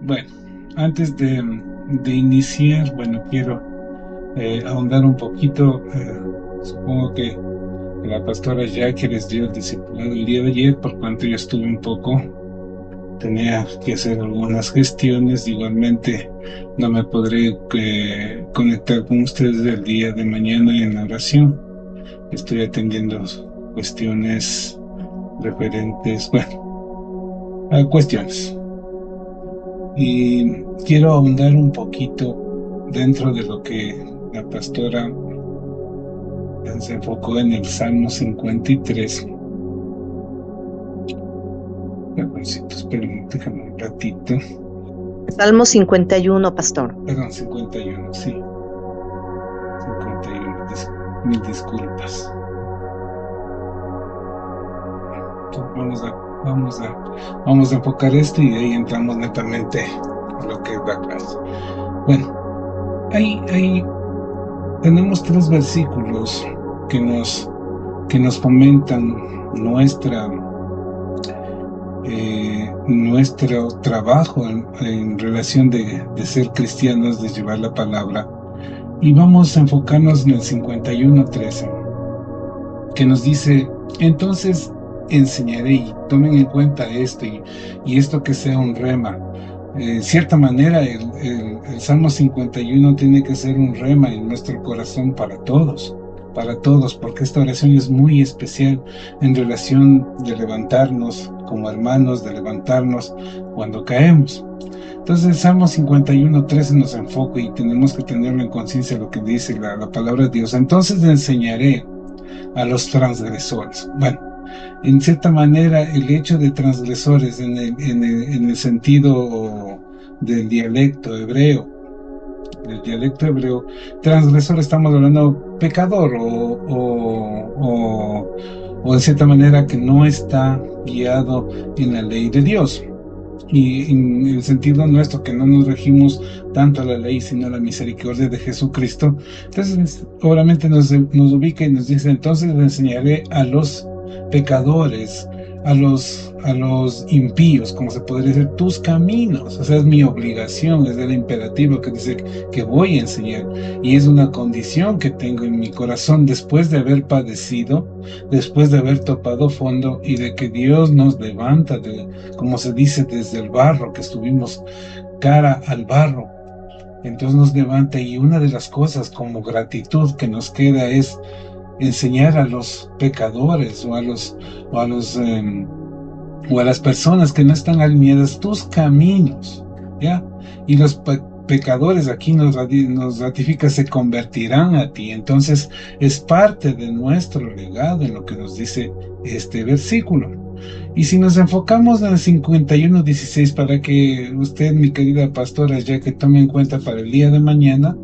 Bueno, antes de iniciar, quiero ahondar un poquito. Supongo que la pastora Jackie les dio el discipulado el día de ayer, por cuanto yo estuve tenía que hacer algunas gestiones. Igualmente, no me podré conectar con ustedes el día de mañana en la oración. Estoy atendiendo cuestiones referentes, a cuestiones. Y quiero ahondar un poquito dentro de lo que la pastora se enfocó en el Salmo 53. Perdoncito, espérenme, déjame un ratito. Salmo 51, pastor. Perdón, 51, sí, 51. Mil disculpas. Entonces vamos a enfocar esto y de ahí entramos netamente a lo que es la clase. Bueno, tenemos tres versículos que nos fomentan nuestra nuestro trabajo en relación de ser cristianos, de llevar la palabra. Y vamos a enfocarnos en el 51:13, que nos dice: entonces enseñaré. Y tomen en cuenta esto, y esto que sea un rema. Cierta manera, el Salmo 51 tiene que ser un rema en nuestro corazón para todos, porque esta oración es muy especial en relación de levantarnos como hermanos, de levantarnos cuando caemos. Entonces el Salmo 51:13 nos enfoca y tenemos que tenerlo en conciencia lo que dice la palabra de Dios. Entonces le enseñaré a los transgresores. Bueno, en cierta manera, el hecho de transgresores en el sentido del dialecto hebreo, transgresor, estamos hablando pecador o en cierta manera que no está guiado en la ley de Dios. Y en el sentido nuestro, que no nos regimos tanto a la ley, sino a la misericordia de Jesucristo. Entonces, obviamente nos ubica y nos dice: entonces le enseñaré a los pecadores, a los impíos, como se podría decir, tus caminos. O sea, es mi obligación, es el imperativo que dice que voy a enseñar. Y es una condición que tengo en mi corazón después de haber padecido, después de haber topado fondo y de que Dios nos levanta, como se dice, desde el barro, que estuvimos cara al barro. Entonces nos levanta, y una de las cosas como gratitud que nos queda es enseñar a los pecadores o a los o a las personas que no están alineadas tus caminos, ¿ya? Y los pecadores, aquí nos ratifica, se convertirán a ti. Entonces es parte de nuestro legado en lo que nos dice este versículo. Y si nos enfocamos en el 51:16, para que usted, mi querida pastora, ya que tome en cuenta para el día de mañana,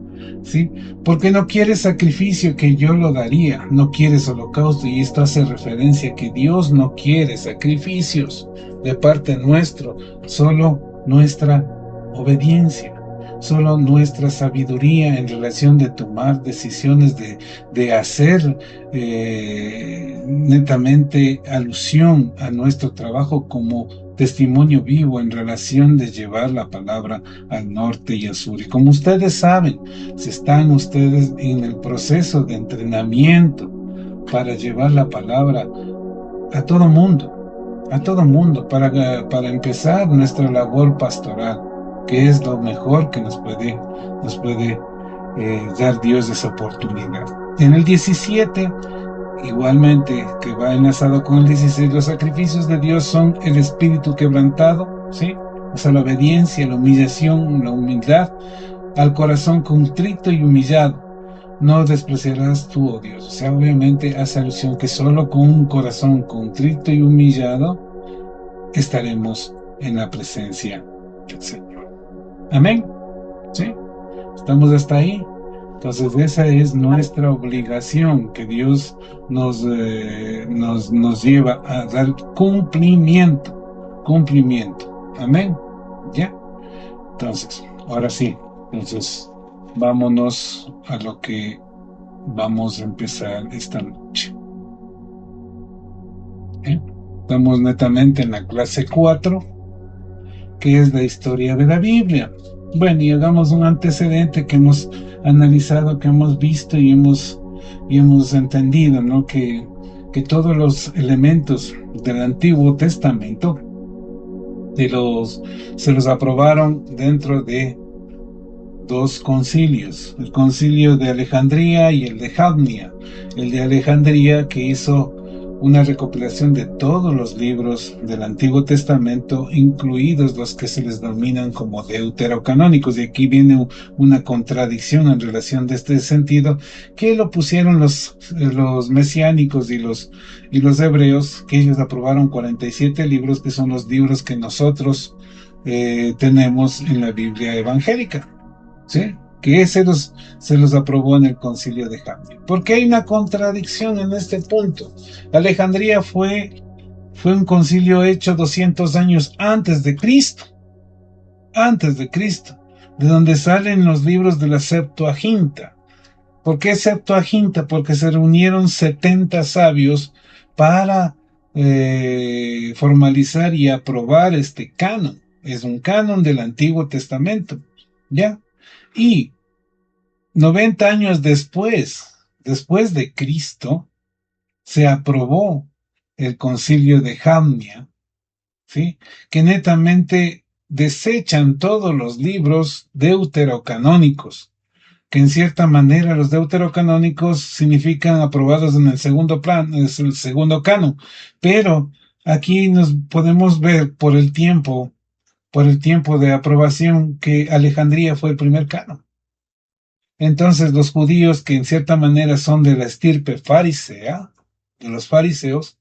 ¿sí? Porque no quieres sacrificio, que yo lo daría, no quieres holocausto, y esto hace referencia a que Dios no quiere sacrificios de parte nuestro, solo nuestra obediencia, solo nuestra sabiduría en relación de tomar decisiones, de hacer netamente alusión a nuestro trabajo como testimonio vivo en relación de llevar la palabra al norte y al sur. Y como ustedes saben, si están ustedes en el proceso de entrenamiento para llevar la palabra a todo mundo, para empezar nuestra labor pastoral, que es lo mejor que nos puede dar Dios esa oportunidad. En el 17, igualmente, que va enlazado con el 16, los sacrificios de Dios son el espíritu quebrantado, ¿sí? O sea, la obediencia, la humillación, la humildad, al corazón contrito y humillado no despreciarás tú, oh Dios. O sea, obviamente hace alusión que solo con un corazón contrito y humillado estaremos en la presencia del Señor. Amén. ¿Sí? ¿Estamos hasta ahí? Entonces esa es nuestra obligación, que Dios nos lleva a dar cumplimiento. Amén. ¿Ya? Entonces, ahora sí. Entonces, vámonos a lo que vamos a empezar esta noche. ¿Eh? Estamos netamente en la clase 4, que es la historia de la Biblia. Bueno, y hagamos un antecedente que hemos analizado, que hemos visto y hemos entendido, ¿no? Que todos los elementos del Antiguo Testamento de se los aprobaron dentro de dos concilios, el concilio de Alejandría y el de Jamnia. El de Alejandría, que hizo una recopilación de todos los libros del Antiguo Testamento, incluidos los que se les denominan como deuterocanónicos, y aquí viene una contradicción en relación de este sentido, que lo pusieron los mesiánicos y los hebreos, que ellos aprobaron 47 libros, que son los libros que nosotros tenemos en la Biblia evangélica. ¿Sí? Que se los aprobó en el concilio de Jamnia. Porque hay una contradicción en este punto. Alejandría fue un concilio hecho 200 años antes de Cristo, de donde salen los libros de la Septuaginta. ¿Por qué Septuaginta? Porque se reunieron 70 sabios para formalizar y aprobar este canon. Es un canon del Antiguo Testamento, ¿ya? Y 90 años después de Cristo, se aprobó el concilio de Jamnia, ¿sí? Que netamente desechan todos los libros deuterocanónicos, que en cierta manera los deuterocanónicos significan aprobados en el segundo plan, es el segundo canon, pero aquí nos podemos ver por el tiempo de aprobación, que Alejandría fue el primer canon. Entonces los judíos, que en cierta manera son de la estirpe farisea, de los fariseos,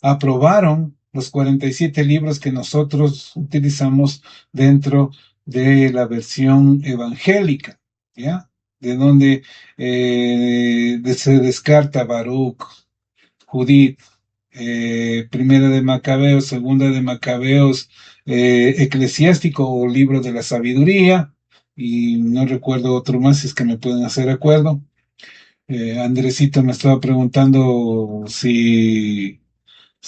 aprobaron los 47 libros que nosotros utilizamos dentro de la versión evangélica, ¿ya? De donde se descarta Baruch, Judith, Primera de Macabeos, Segunda de Macabeos, Eclesiástico o Libro de la Sabiduría, y no recuerdo otro más, si es que me pueden hacer acuerdo. Andresito me estaba preguntando si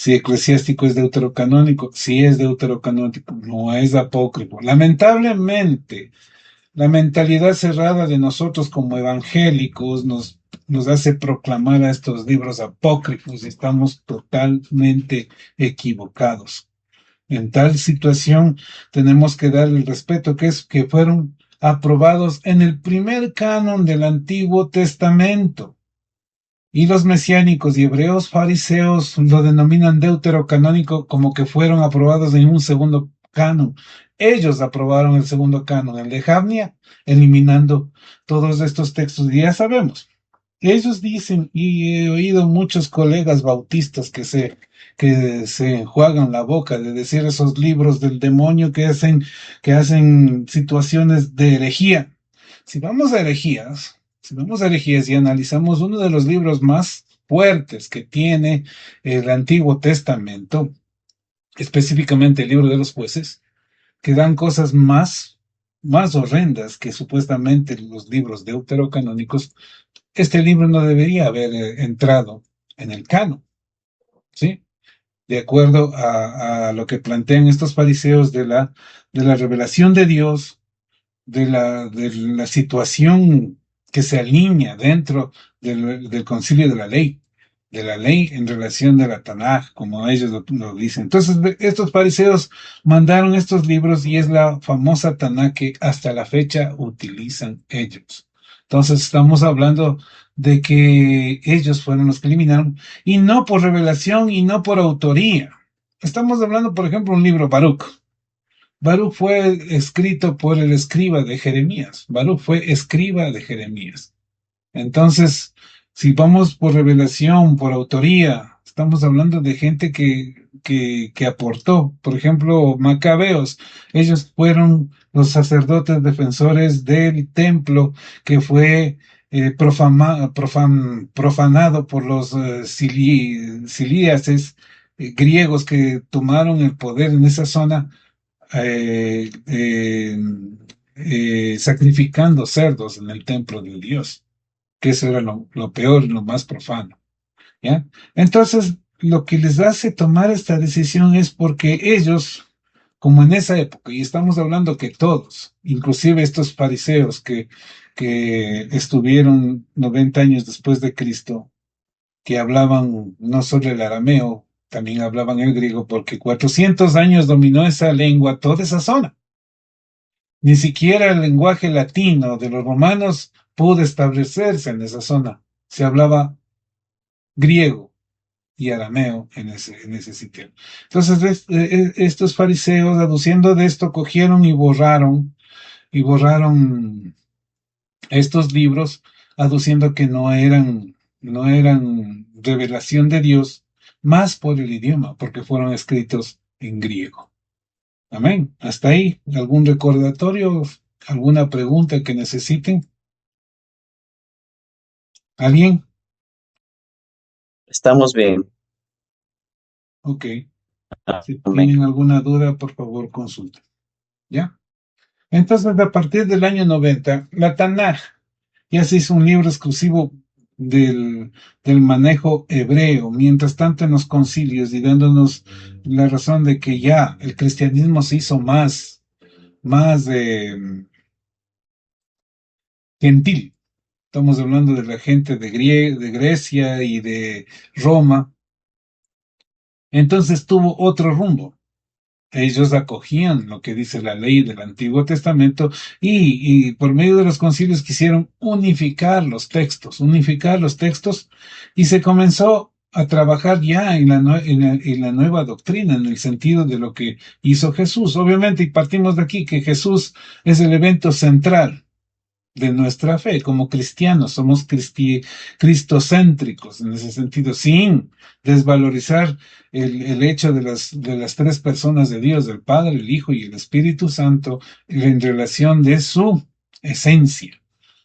Eclesiástico es deuterocanónico. Sí es deuterocanónico, no es apócrifo. Lamentablemente, la mentalidad cerrada de nosotros como evangélicos nos hace proclamar a estos libros apócrifos, y estamos totalmente equivocados. En tal situación tenemos que dar el respeto que fueron aprobados en el primer canon del Antiguo Testamento. Y los mesiánicos y hebreos fariseos lo denominan deuterocanónico, como que fueron aprobados en un segundo canon. Ellos aprobaron el segundo canon, el de Jamnia, eliminando todos estos textos. Y ya sabemos, ellos dicen, y he oído muchos colegas bautistas que se enjuagan la boca de decir esos libros del demonio que hacen situaciones de herejía. Si vamos a herejías, si vamos a herejías y analizamos uno de los libros más fuertes que tiene el Antiguo Testamento, específicamente el libro de los jueces, que dan cosas más horrendas que supuestamente los libros deuterocanónicos, este libro no debería haber entrado en el canon, ¿sí? De acuerdo a lo que plantean estos fariseos de la revelación de Dios, de la situación que se alinea dentro del concilio de la ley en relación de la Tanaj, como ellos lo dicen. Entonces, estos fariseos mandaron estos libros, y es la famosa Tanaj que hasta la fecha utilizan ellos. Entonces, estamos hablando de que ellos fueron los que eliminaron, y no por revelación y no por autoría. Estamos hablando, por ejemplo, un libro Baruch. Baruch fue escrito por el escriba de Jeremías. Baruch fue escriba de Jeremías. Entonces, si vamos por revelación, por autoría, estamos hablando de gente que aportó. Por ejemplo, Macabeos, ellos fueron los sacerdotes defensores del templo, que fue profanado por los cilíaces griegos, que tomaron el poder en esa zona, eh, eh, sacrificando cerdos en el templo de Dios, que eso era lo peor, lo más profano, ¿ya? Entonces, lo que les hace tomar esta decisión es porque ellos como en esa época, y estamos hablando que todos, inclusive estos fariseos que estuvieron 90 años después de Cristo, que hablaban no solo el arameo, también hablaban el griego, porque 400 años dominó esa lengua, toda esa zona. Ni siquiera el lenguaje latino de los romanos pudo establecerse en esa zona. Se hablaba griego y arameo en ese sitio. Entonces, estos fariseos, aduciendo de esto, cogieron y borraron estos libros, aduciendo que no eran revelación de Dios, más por el idioma, porque fueron escritos en griego. Amén. Hasta ahí, ¿algún recordatorio? ¿Alguna pregunta que necesiten? ¿Alguien? Estamos bien. Ok. Si Amén. tienen alguna duda, por favor, consulten. ¿Ya? Entonces, a partir del año 90, la Tanaj ya se hizo un libro exclusivo del manejo hebreo, mientras tanto en los concilios y dándonos la razón de que ya el cristianismo se hizo más gentil. Estamos hablando de la gente de Grecia y de Roma. Entonces tuvo otro rumbo. Ellos acogían lo que dice la ley del Antiguo Testamento y por medio de los concilios quisieron unificar los textos y se comenzó a trabajar ya en la nueva doctrina, en el sentido de lo que hizo Jesús. Obviamente, y partimos de aquí, que Jesús es el evento central de nuestra fe. Como cristianos somos cristocéntricos en ese sentido, sin desvalorizar el hecho de las tres personas de Dios, del Padre, el Hijo y el Espíritu Santo, en relación de su esencia.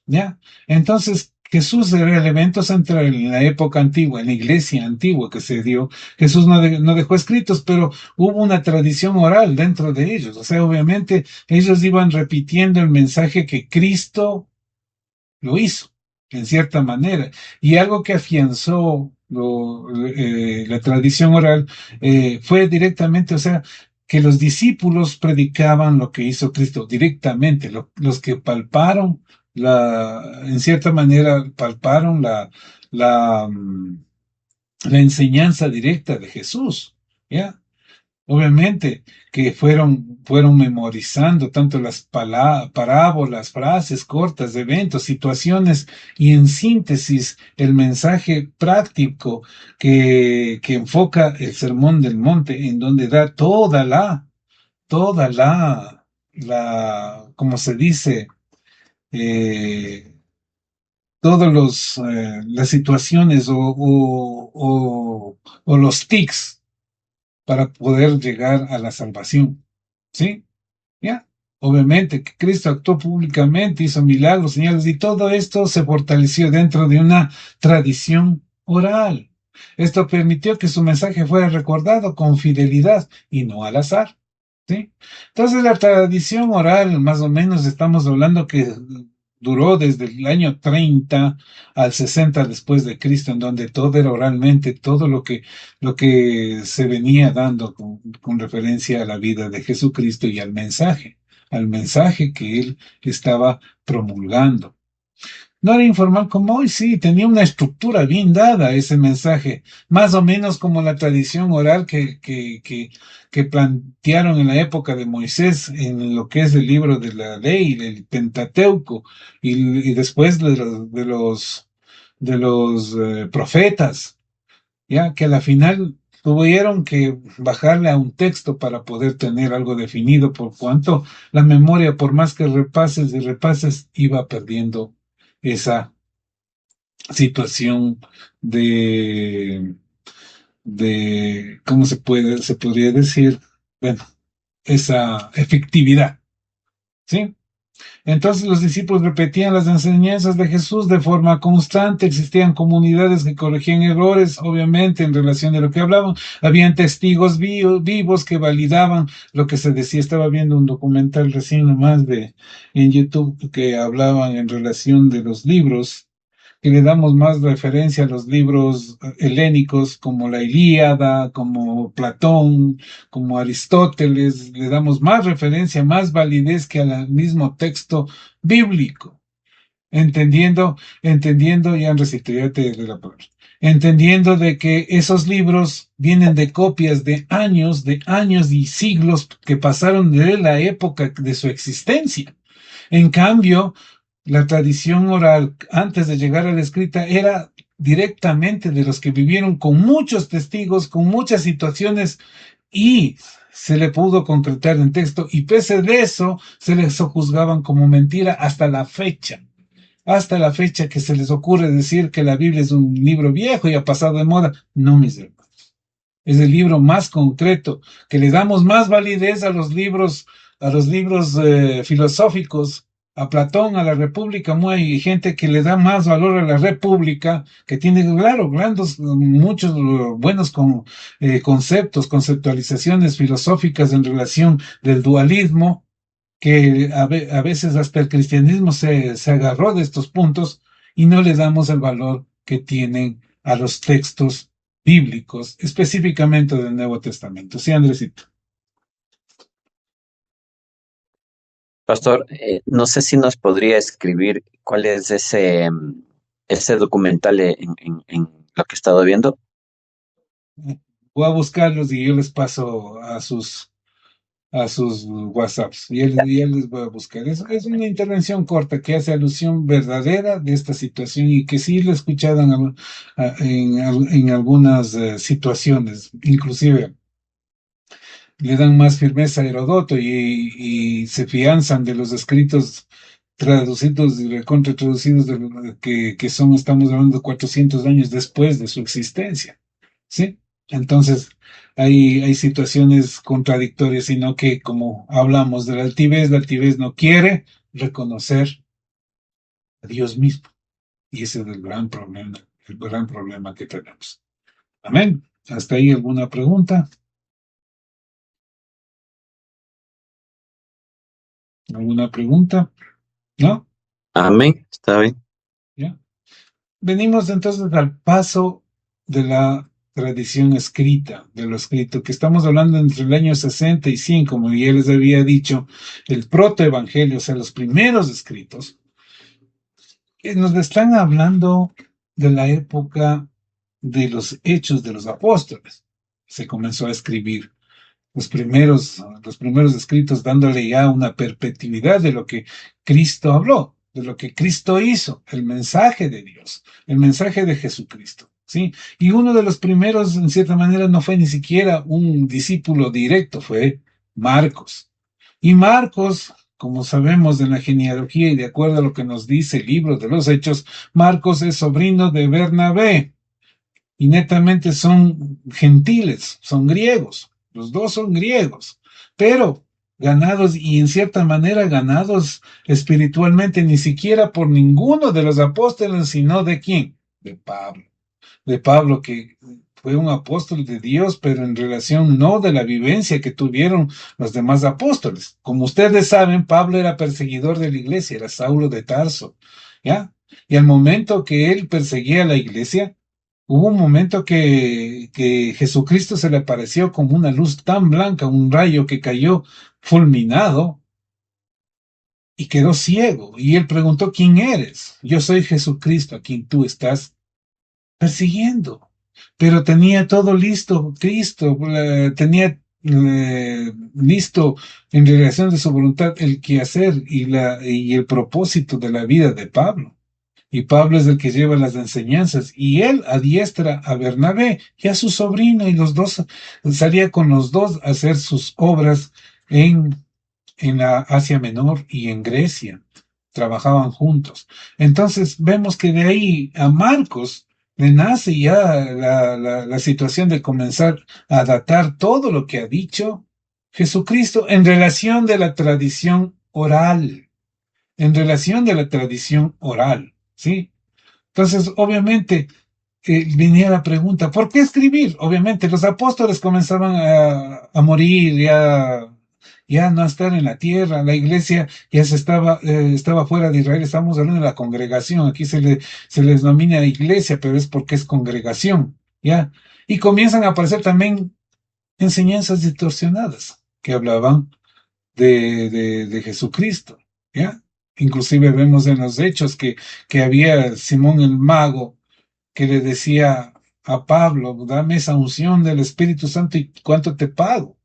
¿Ya? Entonces, Jesús era el evento central en la época antigua, en la iglesia antigua que se dio. Jesús no dejó escritos, pero hubo una tradición oral dentro de ellos. O sea, obviamente ellos iban repitiendo el mensaje que Cristo lo hizo, en cierta manera. Y algo que afianzó la tradición oral fue directamente, o sea, que los discípulos predicaban lo que hizo Cristo directamente, los que palparon en cierta manera, palparon la, mm, la enseñanza directa de Jesús, ¿ya? Obviamente que fueron memorizando tanto las parábolas, frases cortas, eventos, situaciones y en síntesis el mensaje práctico que enfoca el Sermón del Monte, en donde da como se dice, eh, las situaciones o los tics para poder llegar a la salvación. ¿Sí? ¿Ya? Obviamente que Cristo actuó públicamente, hizo milagros, señales, y todo esto se fortaleció dentro de una tradición oral. Esto permitió que su mensaje fuera recordado con fidelidad y no al azar. ¿Sí? Entonces la tradición oral, más o menos, estamos hablando que duró desde el año 30 al 60 después de Cristo, en donde todo era oralmente, todo lo que se venía dando con referencia a la vida de Jesucristo y al mensaje que él estaba promulgando. No era informal como hoy, sí, tenía una estructura bien dada ese mensaje, más o menos como la tradición oral que plantearon en la época de Moisés, en lo que es el libro de la ley, el Pentateuco, y después de los profetas, ya que a la final tuvieron que bajarle a un texto para poder tener algo definido, por cuanto la memoria, por más que repases y repases, iba perdiendo esa situación de, ¿cómo se podría decir? Bueno, esa efectividad, ¿sí? Entonces los discípulos repetían las enseñanzas de Jesús de forma constante, existían comunidades que corregían errores, obviamente, en relación a lo que hablaban, habían testigos vivos que validaban lo que se decía. Estaba viendo un documental recién nomás en YouTube que hablaban en relación de los libros que le damos más referencia a los libros helénicos como la Ilíada, como Platón, como Aristóteles, le damos más referencia, más validez que al mismo texto bíblico, entendiendo, ya recito, ya te doy la palabra, entendiendo de que esos libros vienen de copias de años y siglos que pasaron de la época de su existencia. En cambio, la tradición oral, antes de llegar a la escrita, era directamente de los que vivieron con muchos testigos, con muchas situaciones, y se le pudo concretar en texto, y pese de eso, se les juzgaban como mentira hasta la fecha que se les ocurre decir que la Biblia es un libro viejo y ha pasado de moda. No, mis hermanos. Es el libro más concreto, que le damos más validez a los libros filosóficos, a Platón, a la República. Hay gente que le da más valor a la República, que tiene, claro, muchos buenos conceptos, conceptualizaciones filosóficas en relación del dualismo, que a veces hasta el cristianismo se agarró de estos puntos y no le damos el valor que tienen a los textos bíblicos, específicamente del Nuevo Testamento. Sí, Andresito. Pastor, no sé si nos podría escribir cuál es ese documental en lo que he estado viendo. Voy a buscarlos y yo les paso a sus WhatsApps. Y él les voy a buscar. Es una intervención corta que hace alusión verdadera de esta situación y que sí lo he escuchado en algunas situaciones, inclusive le dan más firmeza a Herodoto y se fianzan de los escritos traducidos y recontratraducidos que son, estamos hablando de 400 años después de su existencia, ¿sí? Entonces, hay situaciones contradictorias, sino que, como hablamos de la altivez no quiere reconocer a Dios mismo. Y ese es el gran problema que tenemos. Amén. ¿Hasta ahí alguna pregunta? ¿Alguna pregunta? ¿No? Amén, está bien. ¿Ya? Venimos entonces al paso de la tradición escrita, de lo escrito, que estamos hablando entre el año 65, como ya les había dicho, el protoevangelio, o sea, los primeros escritos, que nos están hablando de la época de los hechos de los apóstoles. Se comenzó a escribir los primeros escritos dándole ya una perpetuidad de lo que Cristo habló, de lo que Cristo hizo, el mensaje de Dios, el mensaje de Jesucristo, ¿sí? Y uno de los primeros, en cierta manera, no fue ni siquiera un discípulo directo, fue Marcos. Y Marcos, como sabemos de la genealogía y de acuerdo a lo que nos dice el libro de los Hechos, Marcos es sobrino de Bernabé y netamente son gentiles, son griegos, los dos son griegos, pero ganados y en cierta manera ganados espiritualmente ni siquiera por ninguno de los apóstoles, sino de quién, de Pablo que fue un apóstol de Dios, pero en relación no de la vivencia que tuvieron los demás apóstoles. Como ustedes saben, Pablo era perseguidor de la iglesia, era Saulo de Tarso, ¿ya? Y al momento que él perseguía a la iglesia, hubo un momento que Jesucristo se le apareció como una luz tan blanca, un rayo que cayó fulminado y quedó ciego. Y él preguntó, ¿quién eres? Yo soy Jesucristo, a quien tú estás persiguiendo. Pero tenía todo listo, Cristo, tenía listo en relación de su voluntad el quehacer y el propósito de la vida de Pablo. Y Pablo es el que lleva las enseñanzas, y él adiestra a Bernabé y a su sobrino, y los dos salía con los dos a hacer sus obras en la Asia Menor y en Grecia. Trabajaban juntos. Entonces vemos que de ahí a Marcos le nace ya la situación de comenzar a datar todo lo que ha dicho Jesucristo en relación de la tradición oral, ¿sí? Entonces, obviamente, venía la pregunta, ¿por qué escribir? Obviamente, los apóstoles comenzaban a morir, ya no estar en la tierra, la iglesia ya estaba fuera de Israel, estamos hablando de la congregación, aquí se les denomina iglesia, pero es porque es congregación, ¿ya? Y comienzan a aparecer también enseñanzas distorsionadas que hablaban de Jesucristo, ¿ya? Inclusive vemos en los hechos que había Simón el mago que le decía a Pablo, dame esa unción del Espíritu Santo y cuánto te pago,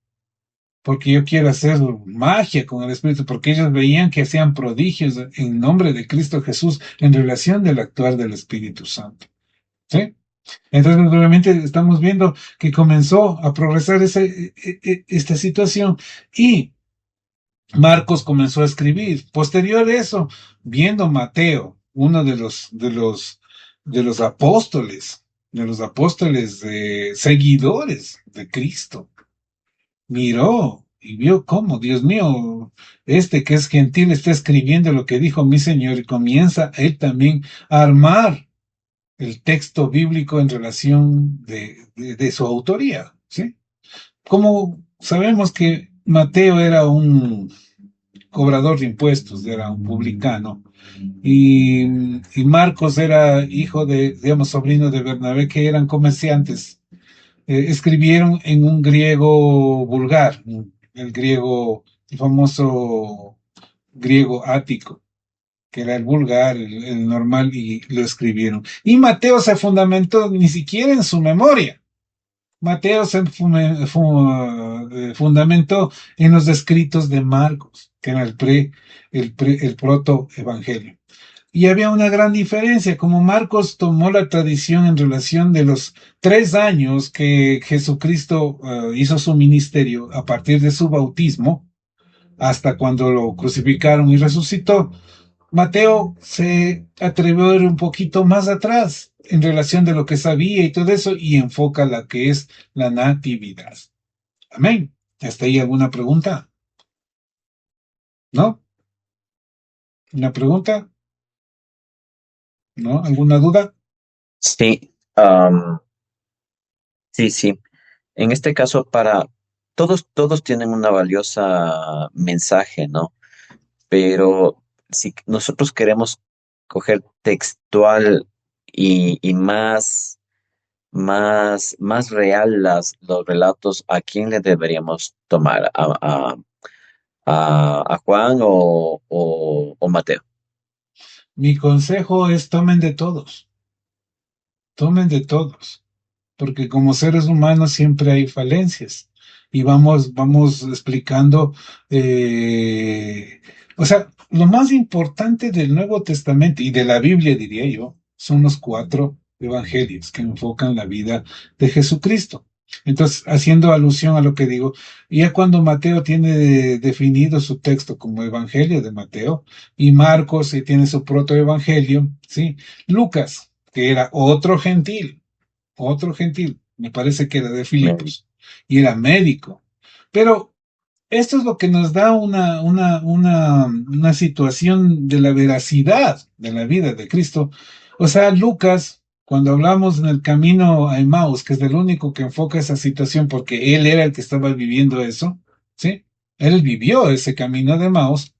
porque yo quiero hacer magia con el Espíritu, porque ellos veían que hacían prodigios en nombre de Cristo Jesús en relación del actuar del Espíritu Santo, ¿sí? Entonces, obviamente, estamos viendo que comenzó a progresar esta situación y Marcos comenzó a escribir. Posterior a eso, viendo Mateo, uno de los apóstoles seguidores de Cristo, miró y vio cómo, Dios mío, este que es gentil está escribiendo lo que dijo mi Señor y comienza él también a armar el texto bíblico en relación de su autoría, ¿sí? Como sabemos que Mateo era un cobrador de impuestos, era un publicano, y Marcos era hijo de, digamos, sobrino de Bernabé, que eran comerciantes. Escribieron en un griego vulgar, el famoso griego ático, que era el vulgar, el normal, y lo escribieron. Y Mateo se fundamentó ni siquiera en su memoria. Mateo se fundamentó en los escritos de Marcos, que era el proto-evangelio. Y había una gran diferencia, como Marcos tomó la tradición en relación de los 3 años que Jesucristo hizo su ministerio a partir de su bautismo, hasta cuando lo crucificaron y resucitó. Mateo se atrevió a ir un poquito más atrás en relación de lo que sabía y todo eso y enfoca la que es la natividad. Amén. ¿Hasta ahí alguna pregunta? ¿No? ¿Una pregunta? ¿No? ¿Alguna duda? Sí, sí, sí. En este caso, todos tienen una valiosa mensaje, ¿no? Pero si nosotros queremos coger textual y más real los relatos, ¿a quién le deberíamos tomar? ¿A Juan o Mateo? Mi consejo es tomen de todos, porque como seres humanos siempre hay falencias y vamos explicando, o sea, lo más importante del Nuevo Testamento y de la Biblia, diría yo, son los 4 evangelios que enfocan la vida de Jesucristo. Entonces, haciendo alusión a lo que digo, ya cuando Mateo tiene definido su texto como Evangelio de Mateo y Marcos tiene su protoevangelio, ¿sí? Lucas, que era otro gentil, me parece que era de Amén. Filipos, y era médico. Pero esto es lo que nos da una situación de la veracidad de la vida de Cristo. O sea, Lucas, cuando hablamos en el camino a Emmaus, que es el único que enfoca esa situación porque él era el que estaba viviendo eso, ¿sí? Él vivió ese camino de Emmaus.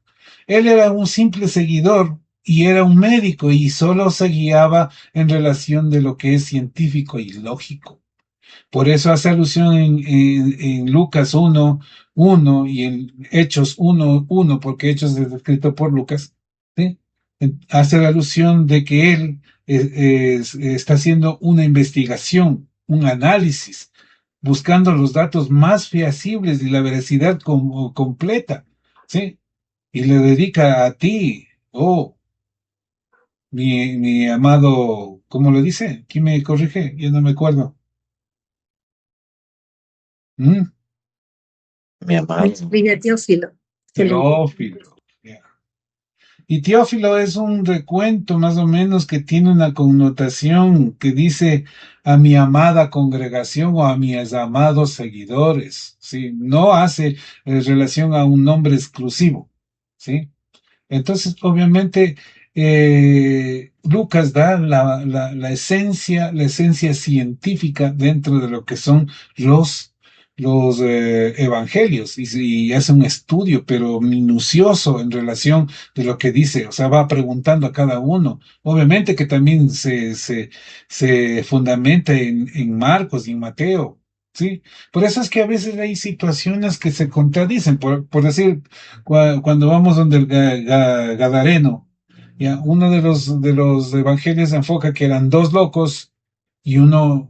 Él era un simple seguidor y era un médico y solo se guiaba en relación de lo que es científico y lógico. Por eso hace alusión en Lucas 1:1 y en Hechos 1:1, porque Hechos es escrito por Lucas, ¿sí? Hace la alusión de que él está haciendo una investigación, un análisis, buscando los datos más fehacibles y la veracidad completa, ¿sí? Y le dedica a ti, oh, mi amado, ¿cómo lo dice? ¿Quién me corrige? Yo no me acuerdo. ¿Mm? Mi amado. Escribe a Teófilo. Teófilo. Ya. Y Teófilo es un recuento más o menos que tiene una connotación que dice a mi amada congregación o a mis amados seguidores, ¿sí? No hace relación a un nombre exclusivo, ¿sí? Entonces, obviamente, Lucas da la esencia científica dentro de lo que son los, evangelios y hace un estudio, pero minucioso en relación de lo que dice, o sea, va preguntando a cada uno. Obviamente que también se fundamenta en Marcos y en Mateo. Sí, por eso es que a veces hay situaciones que se contradicen. Por decir, cuando vamos donde el Gadareno, ya, uno de los evangelios enfoca que eran dos locos y uno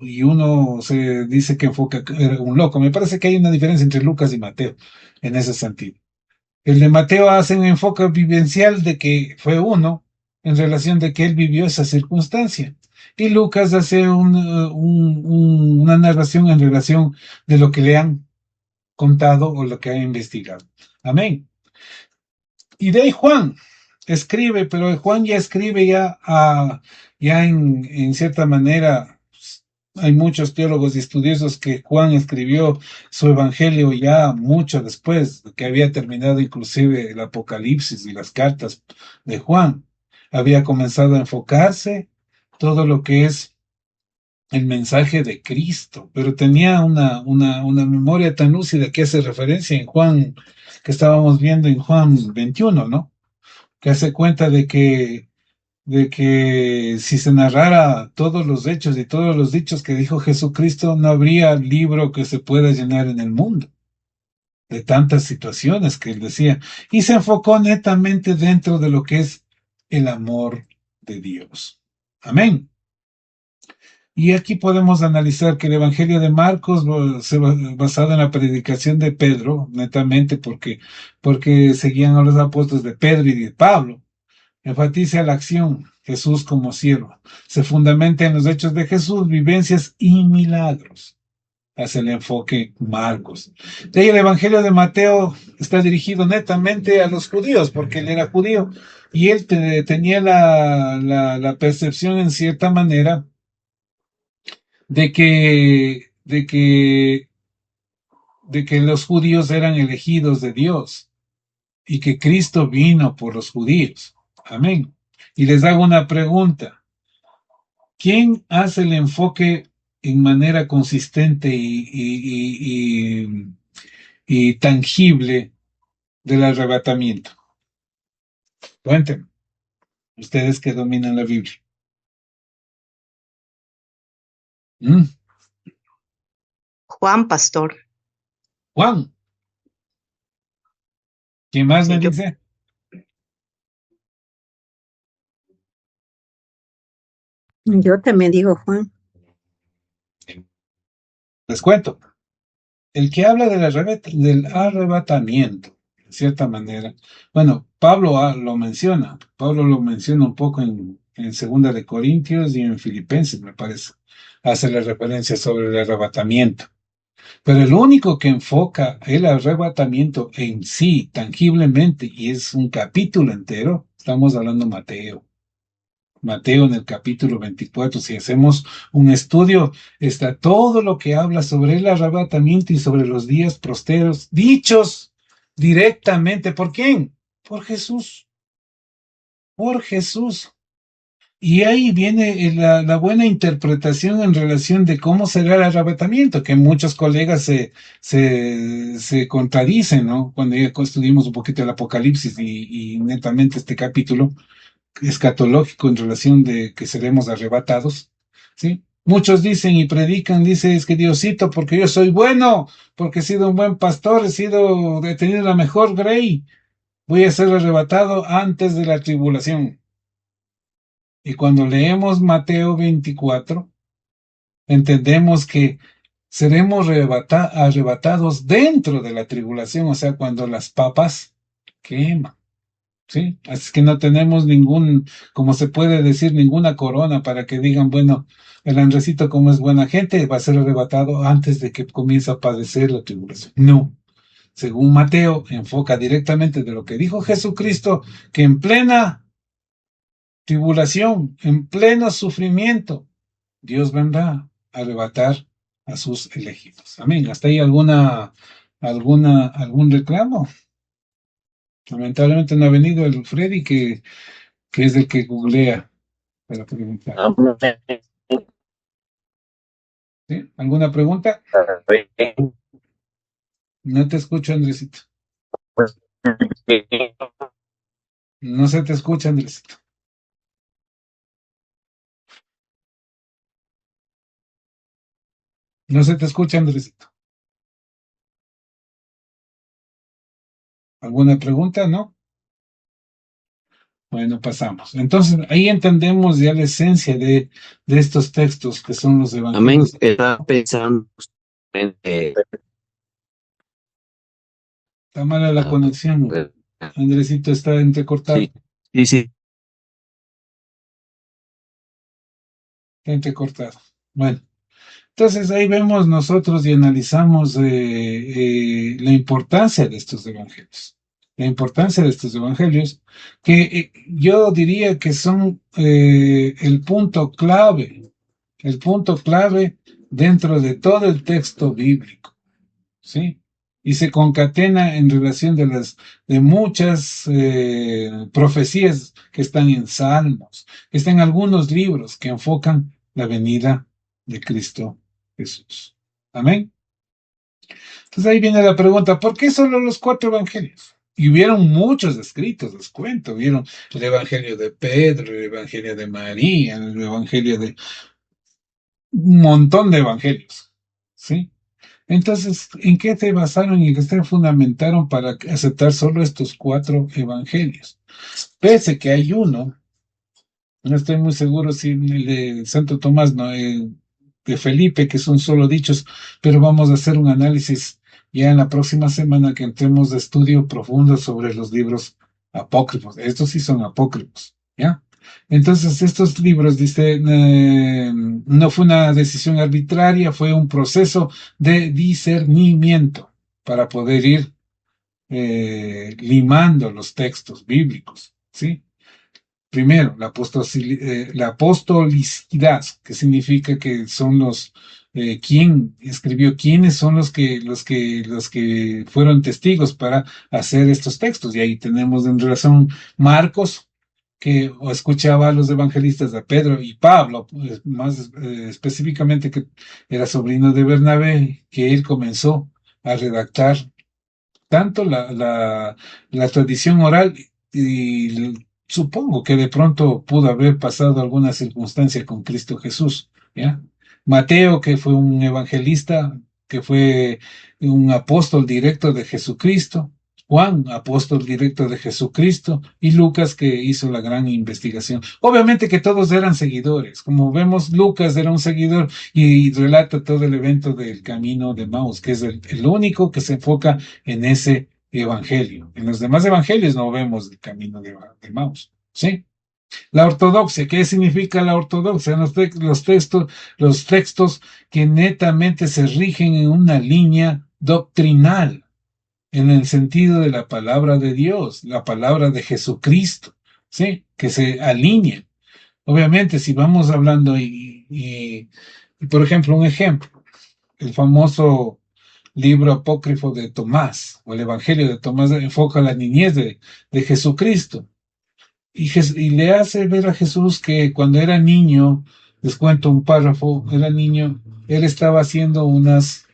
se dice que enfoca que era un loco. Me parece que hay una diferencia entre Lucas y Mateo en ese sentido. El de Mateo hace un enfoque vivencial de que fue uno en relación de que él vivió esa circunstancia. Y Lucas hace una narración en relación de lo que le han contado o lo que ha investigado. Amén. Y de ahí Juan escribe, pero Juan ya escribe ya en cierta manera. Hay muchos teólogos y estudiosos que Juan escribió su evangelio ya mucho después, que había terminado inclusive el Apocalipsis y las cartas de Juan. Había comenzado a enfocarse todo lo que es el mensaje de Cristo, pero tenía una memoria tan lúcida que hace referencia en Juan, que estábamos viendo en Juan 21, ¿no? Que hace cuenta de que si se narrara todos los hechos y todos los dichos que dijo Jesucristo, no habría libro que se pueda llenar en el mundo de tantas situaciones que él decía. Y se enfocó netamente dentro de lo que es el amor de Dios. Amén. Y aquí podemos analizar que el Evangelio de Marcos se basado en la predicación de Pedro, netamente porque seguían a los apóstoles de Pedro y de Pablo. Enfatiza la acción, Jesús como siervo. Se fundamenta en los hechos de Jesús, vivencias y milagros. Hace el enfoque Marcos. De ahí el Evangelio de Mateo está dirigido netamente a los judíos, porque él era judío y él tenía la percepción en cierta manera de que los judíos eran elegidos de Dios y que Cristo vino por los judíos. Amén. Y les hago una pregunta. ¿Quién hace el enfoque en manera consistente y tangible del arrebatamiento? Cuéntenme, ustedes que dominan la Biblia. ¿Mm? Juan, pastor. Juan, ¿quién más Sí, me dice? Yo también digo Juan. Les cuento. El que habla del arrebatamiento, de cierta manera, bueno, Pablo lo menciona. Pablo lo menciona un poco en Segunda de Corintios y en Filipenses, me parece. Hace la referencia sobre el arrebatamiento. Pero el único que enfoca el arrebatamiento en sí, tangiblemente, y es un capítulo entero, estamos hablando de Mateo. Mateo en el capítulo 24, si hacemos un estudio, está todo lo que habla sobre el arrebatamiento y sobre los días posteros, dichos directamente. ¿Por quién? Por Jesús. Por Jesús. Y ahí viene la buena interpretación en relación de cómo será el arrebatamiento, que muchos colegas se contradicen, ¿no? Cuando ya estudiamos un poquito el Apocalipsis y netamente este capítulo escatológico en relación de que seremos arrebatados, ¿sí? Muchos dicen y predican, dice, es que Diosito, porque yo soy bueno, porque he sido un buen pastor, he tenido la mejor grey, voy a ser arrebatado antes de la tribulación. Y cuando leemos Mateo 24, entendemos que seremos arrebatados dentro de la tribulación, o sea, cuando las papas queman. ¿Sí? Así que no tenemos como se puede decir, ninguna corona para que digan, bueno, el Andresito como es buena gente va a ser arrebatado antes de que comience a padecer la tribulación. No. Según Mateo, enfoca directamente de lo que dijo Jesucristo, que en plena tribulación, en pleno sufrimiento, Dios vendrá a arrebatar a sus elegidos. Amén. ¿Hasta ahí algún reclamo? Lamentablemente no ha venido el Freddy que es el que googlea para preguntar. ¿Sí? ¿Alguna pregunta? No te escucho, Andresito. No se te escucha, Andresito. No se te escucha, Andresito. ¿Alguna pregunta? ¿No? Bueno, pasamos. Entonces, ahí entendemos ya la esencia de estos textos que son los Amén. evangelios. Estaba pensando justamente, Está mala la conexión. pues, Andresito está entrecortado. sí, sí, sí. Está entrecortado. Bueno, entonces ahí vemos nosotros y analizamos la importancia de estos evangelios. La importancia de estos evangelios, que yo diría que son el punto clave dentro de todo el texto bíblico, ¿sí? Y se concatena en relación de muchas profecías que están en Salmos, que están en algunos libros que enfocan la venida de Cristo Jesús. Amén. Entonces ahí viene la pregunta, ¿por qué solo los 4 evangelios? Y hubieron muchos escritos, les cuento, hubieron el evangelio de Pedro, el evangelio de María, el evangelio de un montón de evangelios, ¿sí? Entonces, ¿en qué se basaron y en qué se fundamentaron para aceptar solo estos 4 evangelios? Pese que hay uno, no estoy muy seguro si el de Santo Tomás, no, el de Felipe, que son solo dichos, pero vamos a hacer un análisis ya en la próxima semana que entremos de estudio profundo sobre los libros apócrifos. Estos sí son apócrifos, ¿ya? Entonces, estos libros, dice, no fue una decisión arbitraria, fue un proceso de discernimiento para poder ir limando los textos bíblicos, ¿sí? Primero, la apostolicidad, que significa que son quién escribió, quiénes son los que fueron testigos para hacer estos textos. Y ahí tenemos en relación Marcos, que escuchaba a los evangelistas de Pedro y Pablo, pues, más específicamente que era sobrino de Bernabé, que él comenzó a redactar tanto la tradición oral y supongo que de pronto pudo haber pasado alguna circunstancia con Cristo Jesús, ¿ya? Mateo, que fue un evangelista, que fue un apóstol directo de Jesucristo, Juan, apóstol directo de Jesucristo, y Lucas, que hizo la gran investigación. Obviamente que todos eran seguidores. Como vemos, Lucas era un seguidor y relata todo el evento del camino de Maús, que es el único que se enfoca en ese evangelio. En los demás evangelios no vemos el camino de Maús, ¿sí? La ortodoxia, ¿qué significa la ortodoxia? Los textos que netamente se rigen en una línea doctrinal, en el sentido de la palabra de Dios, la palabra de Jesucristo, ¿sí? Que se alineen. Obviamente, si vamos hablando por ejemplo, un ejemplo, el famoso libro apócrifo de Tomás, o el Evangelio de Tomás, enfoca la niñez de Jesucristo. Y le hace ver a Jesús que cuando era niño, les cuento un párrafo, era niño, él estaba haciendo unas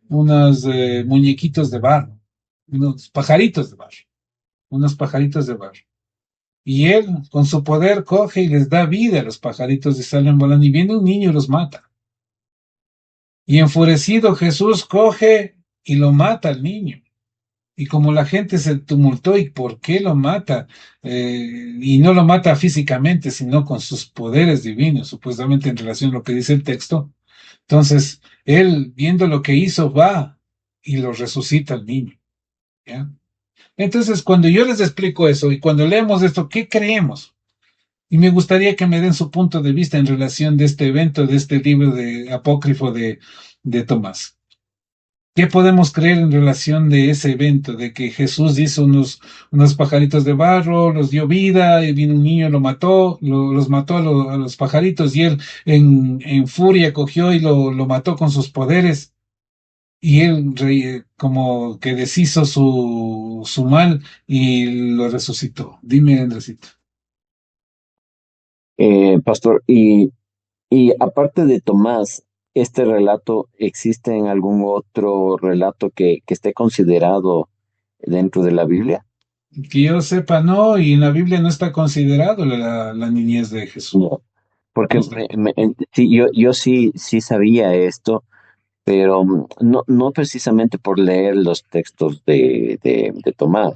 muñequitos de barro, unos pajaritos de barro, unos pajaritos de barro. Y él, con su poder, coge y les da vida a los pajaritos y salen volando. Y viene un niño y los mata. Y enfurecido Jesús coge y lo mata al niño. Y como la gente se tumultó, ¿y por qué lo mata? Y no lo mata físicamente, sino con sus poderes divinos, supuestamente en relación a lo que dice el texto. Entonces, él, viendo lo que hizo, va y lo resucita al niño. ¿Ya? Entonces, cuando yo les explico eso y cuando leemos esto, ¿qué creemos? Y me gustaría que me den su punto de vista en relación de este evento, de este libro de apócrifo de Tomás. ¿Qué podemos creer en relación de ese evento, de que Jesús hizo unos pajaritos de barro, los dio vida, y vino un niño, lo mató, los mató a los pajaritos, y él en furia cogió y lo mató con sus poderes, y él como que deshizo su mal y lo resucitó? Dime, Andresito. Pastor, y aparte de Tomás, este relato existe en algún otro relato que esté considerado dentro de la Biblia. Que yo sepa, no, y en la Biblia no está considerado la niñez de Jesús. No, porque No está. sí, yo sí sabía esto, pero no precisamente por leer los textos de Tomás,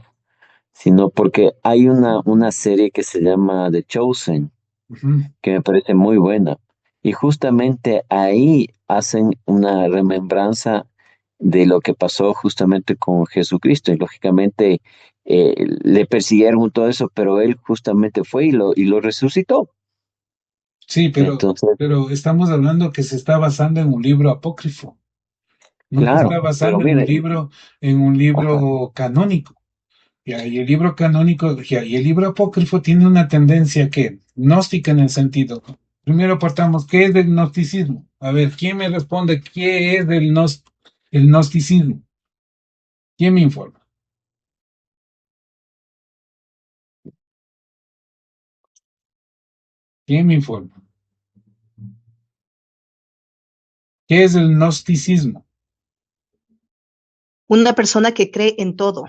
sino porque hay una serie que se llama The Chosen, Ujú. que me parece muy buena. Y justamente ahí hacen una remembranza de lo que pasó justamente con Jesucristo. Y lógicamente le persiguieron todo eso, pero él justamente fue y lo resucitó. Sí, Entonces, pero estamos hablando que se está basando en un libro apócrifo, no se claro, está pero basando mire, en un ajá, libro canónico. Ya, y el libro canónico, ya, y el libro apócrifo tiene una tendencia que, gnóstica en el sentido. Primero partamos, ¿qué es el gnosticismo? A ver, ¿quién me responde qué es el gnosticismo? ¿Quién me informa? ¿Quién me informa? ¿Qué es el gnosticismo? Una persona que cree en todo.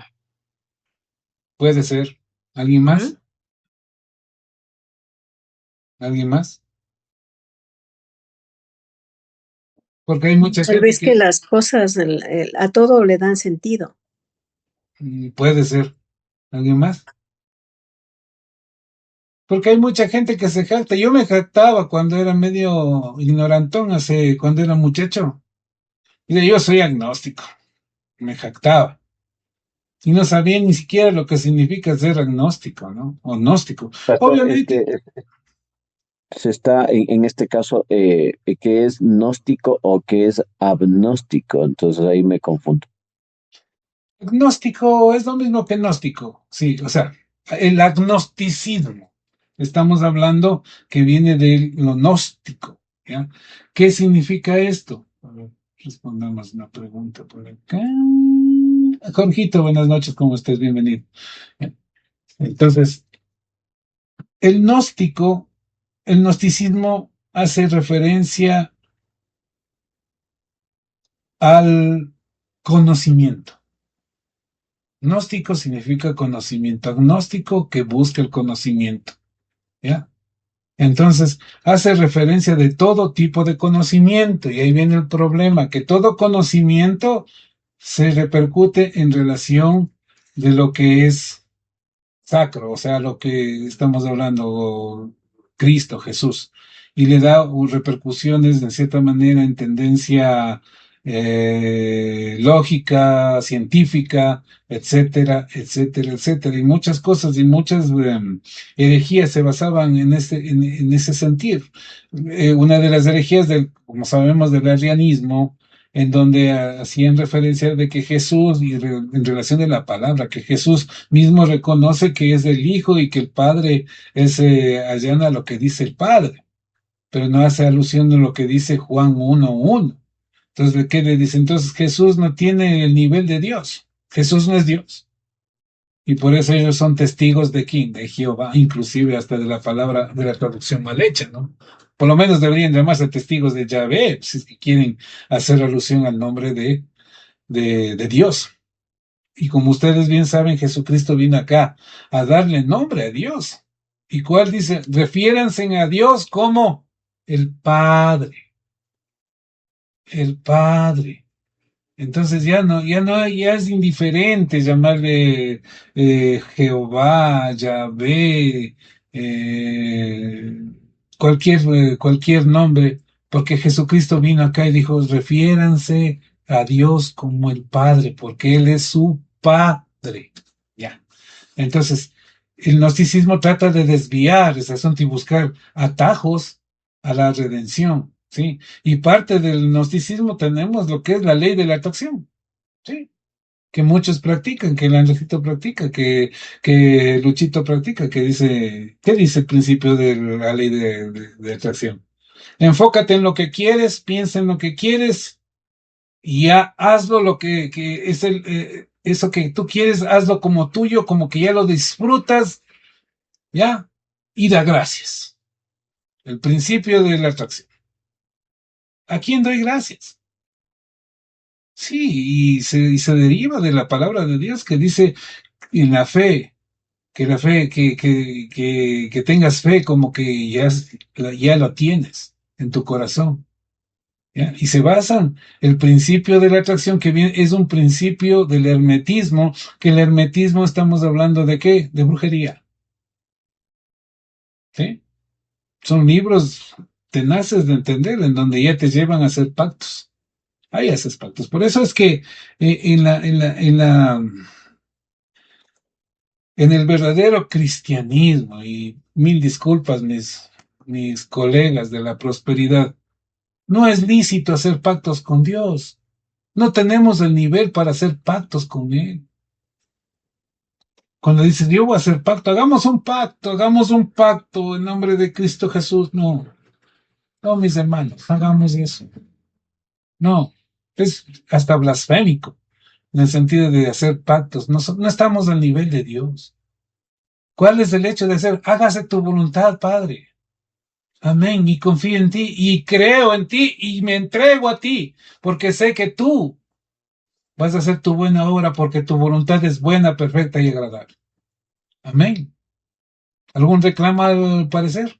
Puede ser. ¿Alguien Ujú. más? ¿Alguien más? Porque hay mucha Tal gente vez que que las cosas a todo le dan sentido. puede ser. ¿Alguien más? Porque hay mucha gente que se jacta. Yo me jactaba cuando era medio ignorantón, cuando era muchacho. Y yo soy agnóstico. Me jactaba. Y no sabía ni siquiera lo que significa ser agnóstico, ¿no? O gnóstico. pastor, Obviamente, se está en este caso que es gnóstico o que es agnóstico, entonces ahí me confundo. agnóstico es lo mismo que gnóstico. Sí, o sea, el agnosticismo. Estamos hablando que viene de lo gnóstico, ¿ya? ¿Qué significa esto? A ver, respondamos una pregunta por acá. Jorgito, buenas noches, ¿cómo estés? Bienvenido. Entonces, el gnóstico, el gnosticismo hace referencia al conocimiento. Gnóstico significa conocimiento, agnóstico que busca el conocimiento, ¿ya? Entonces, hace referencia de todo tipo de conocimiento y ahí viene el problema, que todo conocimiento se repercute en relación de lo que es sacro, o sea, lo que estamos hablando, Cristo, Jesús, y le da repercusiones de cierta manera en tendencia lógica, científica, etcétera, etcétera, etcétera, y muchas cosas y muchas herejías se basaban en ese sentido. Una de las herejías como sabemos, del arrianismo, en donde hacían referencia de que Jesús, en relación de la palabra, que Jesús mismo reconoce que es el Hijo y que el Padre allana lo que dice el Padre, pero no hace alusión a lo que dice Juan 1:1. Entonces, ¿qué le dice? Entonces Jesús no tiene el nivel de Dios. Jesús no es Dios. Y por eso ellos son testigos de quién, de Jehová, inclusive hasta de la palabra, de la traducción mal hecha, ¿no? Por lo menos deberían llamarse testigos de Yahvé, si es que quieren hacer alusión al nombre de Dios. Y como ustedes bien saben, Jesucristo vino acá a darle nombre a Dios. ¿Y cuál dice? Refiéranse a Dios como el Padre, el Padre. Entonces ya es indiferente llamarle Jehová, Yahvé, eh, cualquier nombre, porque Jesucristo vino acá y dijo, refiéranse a Dios como el Padre, porque Él es su Padre. Ya. Entonces, el gnosticismo trata de desviar ese asunto y buscar atajos a la redención, ¿sí? Y parte del gnosticismo tenemos lo que es la ley de la atracción, ¿sí? Que muchos practican, que el Angelito practica, que Luchito practica, ¿qué dice el principio de la ley de atracción? Enfócate en lo que quieres, piensa en lo que quieres y ya hazlo que es eso que tú quieres, hazlo como tuyo, como que ya lo disfrutas, ¿ya? Y da gracias. El principio de la atracción. ¿A quién doy gracias? Sí, y se deriva de la palabra de Dios que dice en la fe, que tengas fe como que ya lo tienes en tu corazón. ¿Ya? Y se basan el principio de la atracción, que bien es un principio del hermetismo, que el hermetismo estamos hablando de ¿qué? De brujería. ¿Sí? Son libros tenaces de entender, en donde ya te llevan a hacer pactos. Ahí haces pactos. Por eso es que en el verdadero cristianismo, y mil disculpas mis colegas de la prosperidad, no es lícito hacer pactos con Dios. No tenemos el nivel para hacer pactos con Él. Cuando dices, yo voy a hacer pacto, hagamos un pacto en nombre de Cristo Jesús. No, no, mis hermanos, hagamos eso. No, es hasta blasfémico en el sentido de hacer pactos. No, no estamos al nivel de Dios. ¿Cuál es el hecho de hacer? Hágase tu voluntad, Padre. Amén. Y confío en ti y creo en ti y me entrego a ti, porque sé que tú vas a hacer tu buena obra, porque tu voluntad es buena, perfecta y agradable. Amén. ¿Algún reclamo al parecer?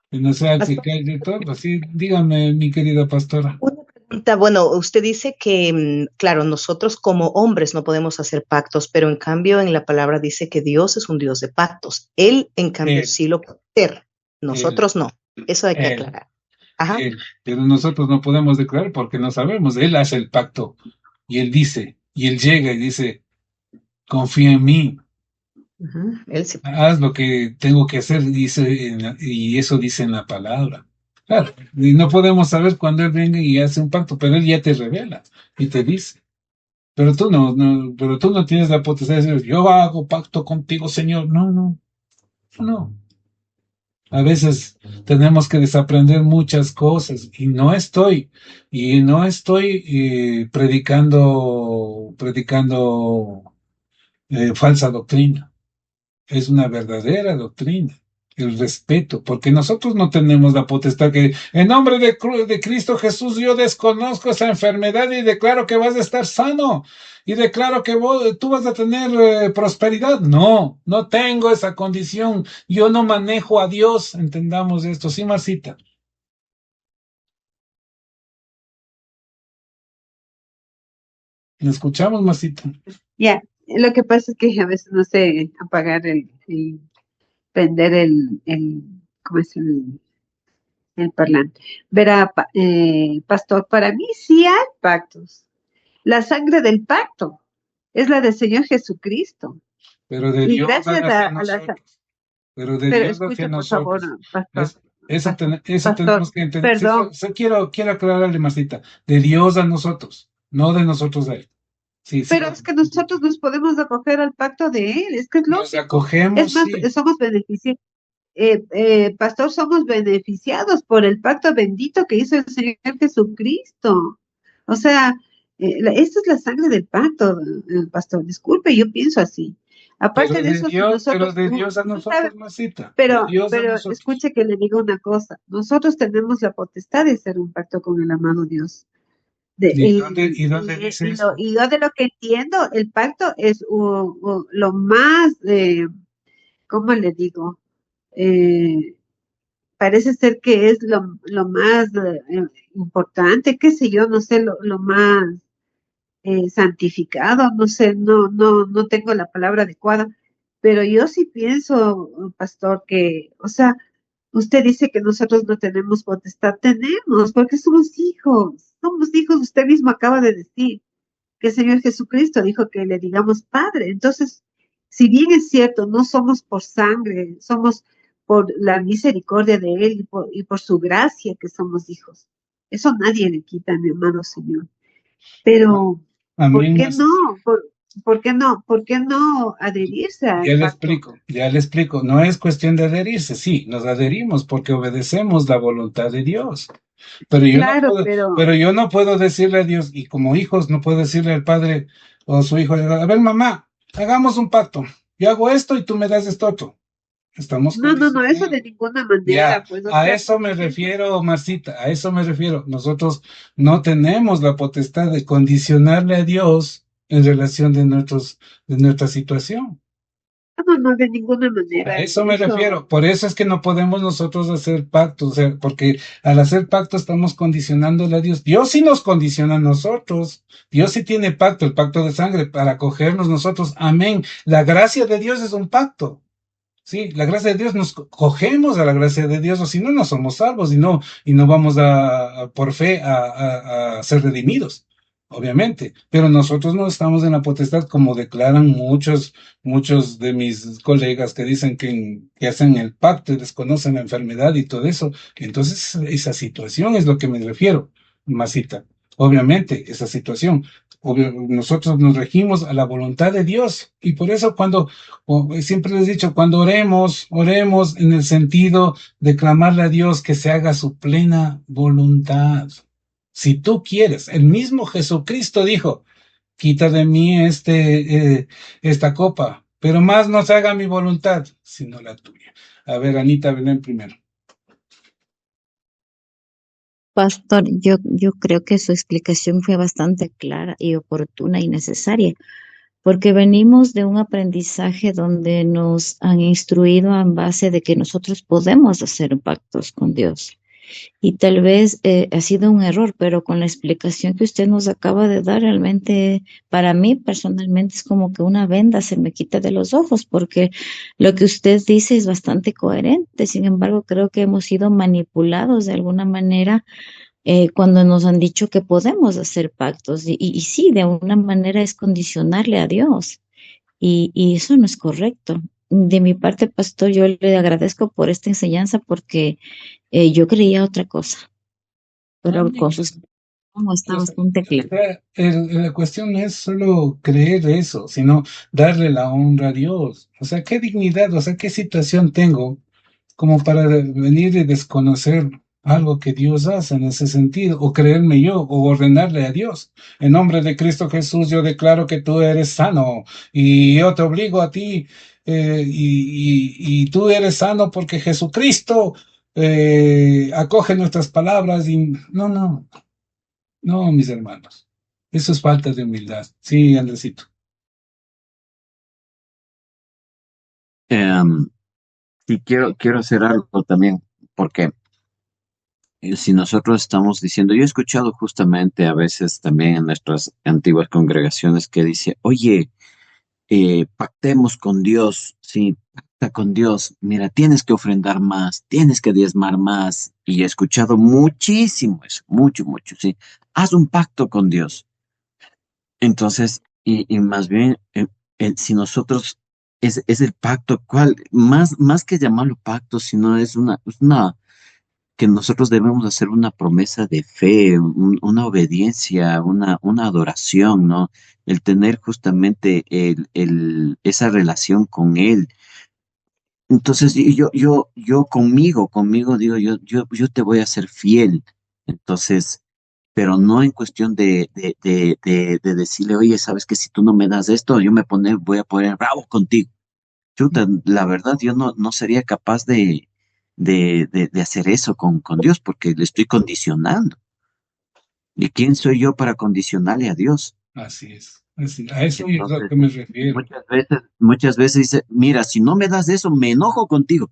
Que no sea el que Pastor, cae de todo. Sí, dígame, mi querida pastora. una pregunta. Bueno, usted dice que, claro, nosotros como hombres no podemos hacer pactos, pero en cambio en la palabra dice que Dios es un Dios de pactos. Él, en cambio, Él, sí lo puede hacer. él, Nosotros no. Eso hay que él, aclarar. Ajá. él. Pero nosotros no podemos declarar porque no sabemos. Él hace el pacto y él dice, y él llega y dice, confía en mí, Ujú. Él sí. haz lo que tengo que hacer, dice, y eso dice en la palabra. Claro, y no podemos saber cuándo él venga y hace un pacto, pero él ya te revela y te dice. Pero tú pero tú no tienes la potestad de decir, yo hago pacto contigo, Señor. No, no, no. A veces tenemos que desaprender muchas cosas y no estoy predicando falsa doctrina. Es una verdadera doctrina, el respeto, porque nosotros no tenemos la potestad que, en nombre de Cristo Jesús, yo desconozco esa enfermedad y declaro que vas a estar sano y declaro que tú vas a tener prosperidad. No, no tengo esa condición. Yo no manejo a Dios, entendamos esto. Sí, Marcita. ¿Me escuchamos, Marcita? Ya, lo que pasa es que a veces no sé apagar prender ¿cómo es el parlante? Verá, pastor, para mí sí hay pactos. La sangre del pacto es la del Señor Jesucristo. Pero de Y Dios gracias hacia a la nosotros. Pero de pero Dios hacia escuche, por favor, nosotros. pastor, Es- eso, eso pastor, tenemos que entender. Sí, perdón, quiero aclararle, Marcita. De Dios a nosotros, no de nosotros a Él. Sí, sí. pero es que nosotros nos podemos acoger al pacto de Él, es que es Nos lógico. Es acogemos, más, sí. somos beneficiados. Pastor, somos beneficiados por el pacto bendito que hizo el Señor Jesucristo. O sea, esta es la sangre del pacto, pastor. Disculpe, yo pienso así. Aparte de eso, si Pero nosotros, de Dios a usted sabe, nosotros, Marcita. De Dios a pero nosotros. escuche que le digo una cosa. Nosotros tenemos la potestad de hacer un pacto con el amado Dios. ¿Y dónde dice eso? Y yo de lo que entiendo, el pacto es lo más, ¿cómo le digo? Eh, Parece ser que es lo más importante, qué sé yo, no sé, lo más santificado, no sé, no tengo la palabra adecuada, pero yo sí pienso, pastor, que, o sea, usted dice que nosotros no tenemos potestad, tenemos, porque somos hijos, usted mismo acaba de decir que el Señor Jesucristo dijo que le digamos Padre. Entonces, si bien es cierto, no somos por sangre, somos por la misericordia de Él y por su gracia que somos hijos. Eso nadie le quita, mi amado Señor. Pero, ¿por Amén, qué no? Marcita. ¿Por qué no? ¿Por qué no adherirse al pacto? Ya le explico. No es cuestión de adherirse, sí, nos adherimos porque obedecemos la voluntad de Dios. Claro, pero Pero yo no puedo decirle a Dios, y como hijos no puedo decirle al padre o su hijo, a ver, mamá, hagamos un pacto. Yo hago esto y tú me das esto otro. Estamos No, eso de condicionados. ninguna Ya, manera, pues, o a sea, eso me refiero, Marcita, a eso me refiero. Nosotros no tenemos la potestad de condicionarle a Dios en relación de nuestra situación. no, de ninguna A manera, eso me eso, refiero. Por eso es que no podemos nosotros hacer pactos, o sea, porque al hacer pacto estamos condicionándole a Dios. Dios sí nos condiciona a nosotros. Dios sí tiene pacto, el pacto de sangre, para acogernos nosotros. Amén. La gracia de Dios es un pacto. Sí, la gracia de Dios, nos cogemos a la gracia de Dios, o si no, no somos salvos y no vamos por fe a ser redimidos, obviamente. Pero nosotros no estamos en la potestad, como declaran muchos de mis colegas que dicen que hacen el pacto y desconocen la enfermedad y todo eso. Entonces, esa situación es lo que me refiero, Masita. Obviamente, esa situación. Nosotros nos regimos a la voluntad de Dios y por eso siempre les he dicho, cuando oremos en el sentido de clamarle a Dios que se haga su plena voluntad. Si tú quieres, el mismo Jesucristo dijo, quita de mí esta copa, pero más no se haga mi voluntad, sino la tuya. A ver, Anita Belén primero. Pastor, yo creo que su explicación fue bastante clara y oportuna y necesaria, porque venimos de un aprendizaje donde nos han instruido en base de que nosotros podemos hacer pactos con Dios. Y tal vez ha sido un error, pero con la explicación que usted nos acaba de dar, realmente para mí personalmente es como que una venda se me quita de los ojos, porque lo que usted dice es bastante coherente. Sin embargo, creo que hemos sido manipulados de alguna manera cuando nos han dicho que podemos hacer pactos. Y sí, de una manera es condicionarle a Dios. Y eso no es correcto. De mi parte, pastor, yo le agradezco por esta enseñanza porque yo creía otra cosa, pero con sus como está O sea, bastante claro. la cuestión no es solo creer eso, sino darle la honra a Dios. O sea, qué dignidad, o sea, qué situación tengo como para venir y desconocer algo que Dios hace en ese sentido, o creerme yo, o ordenarle a Dios. En nombre de Cristo Jesús, yo declaro que tú eres sano y yo te obligo a ti, y tú eres sano porque Jesucristo acoge nuestras palabras y no, mis hermanos. Eso es falta de humildad. Sí, Andresito. Em, sí, quiero hacer algo también, porque si nosotros estamos diciendo, yo he escuchado justamente a veces también en nuestras antiguas congregaciones que dice, oye, pactemos con Dios, sí, pacta con Dios, mira, tienes que ofrendar más, tienes que diezmar más, y he escuchado muchísimo eso, mucho, sí, haz un pacto con Dios. Entonces, y más bien, si nosotros, es el pacto, ¿cuál? Más que llamarlo pacto, sino es una que nosotros debemos hacer una promesa de fe, una obediencia, una adoración, ¿no? El tener justamente esa relación con Él. Entonces, y yo conmigo digo, yo te voy a ser fiel. Entonces, pero no en cuestión de decirle, oye, sabes que si tú no me das esto, voy a poner bravo contigo. Chuta, la verdad, yo no sería capaz de hacer eso con Dios porque le estoy condicionando. ¿Y quién soy yo para condicionarle a Dios? Así es. A eso es a lo Entonces, que me refiero. muchas veces dice, mira, si no me das eso, me enojo contigo.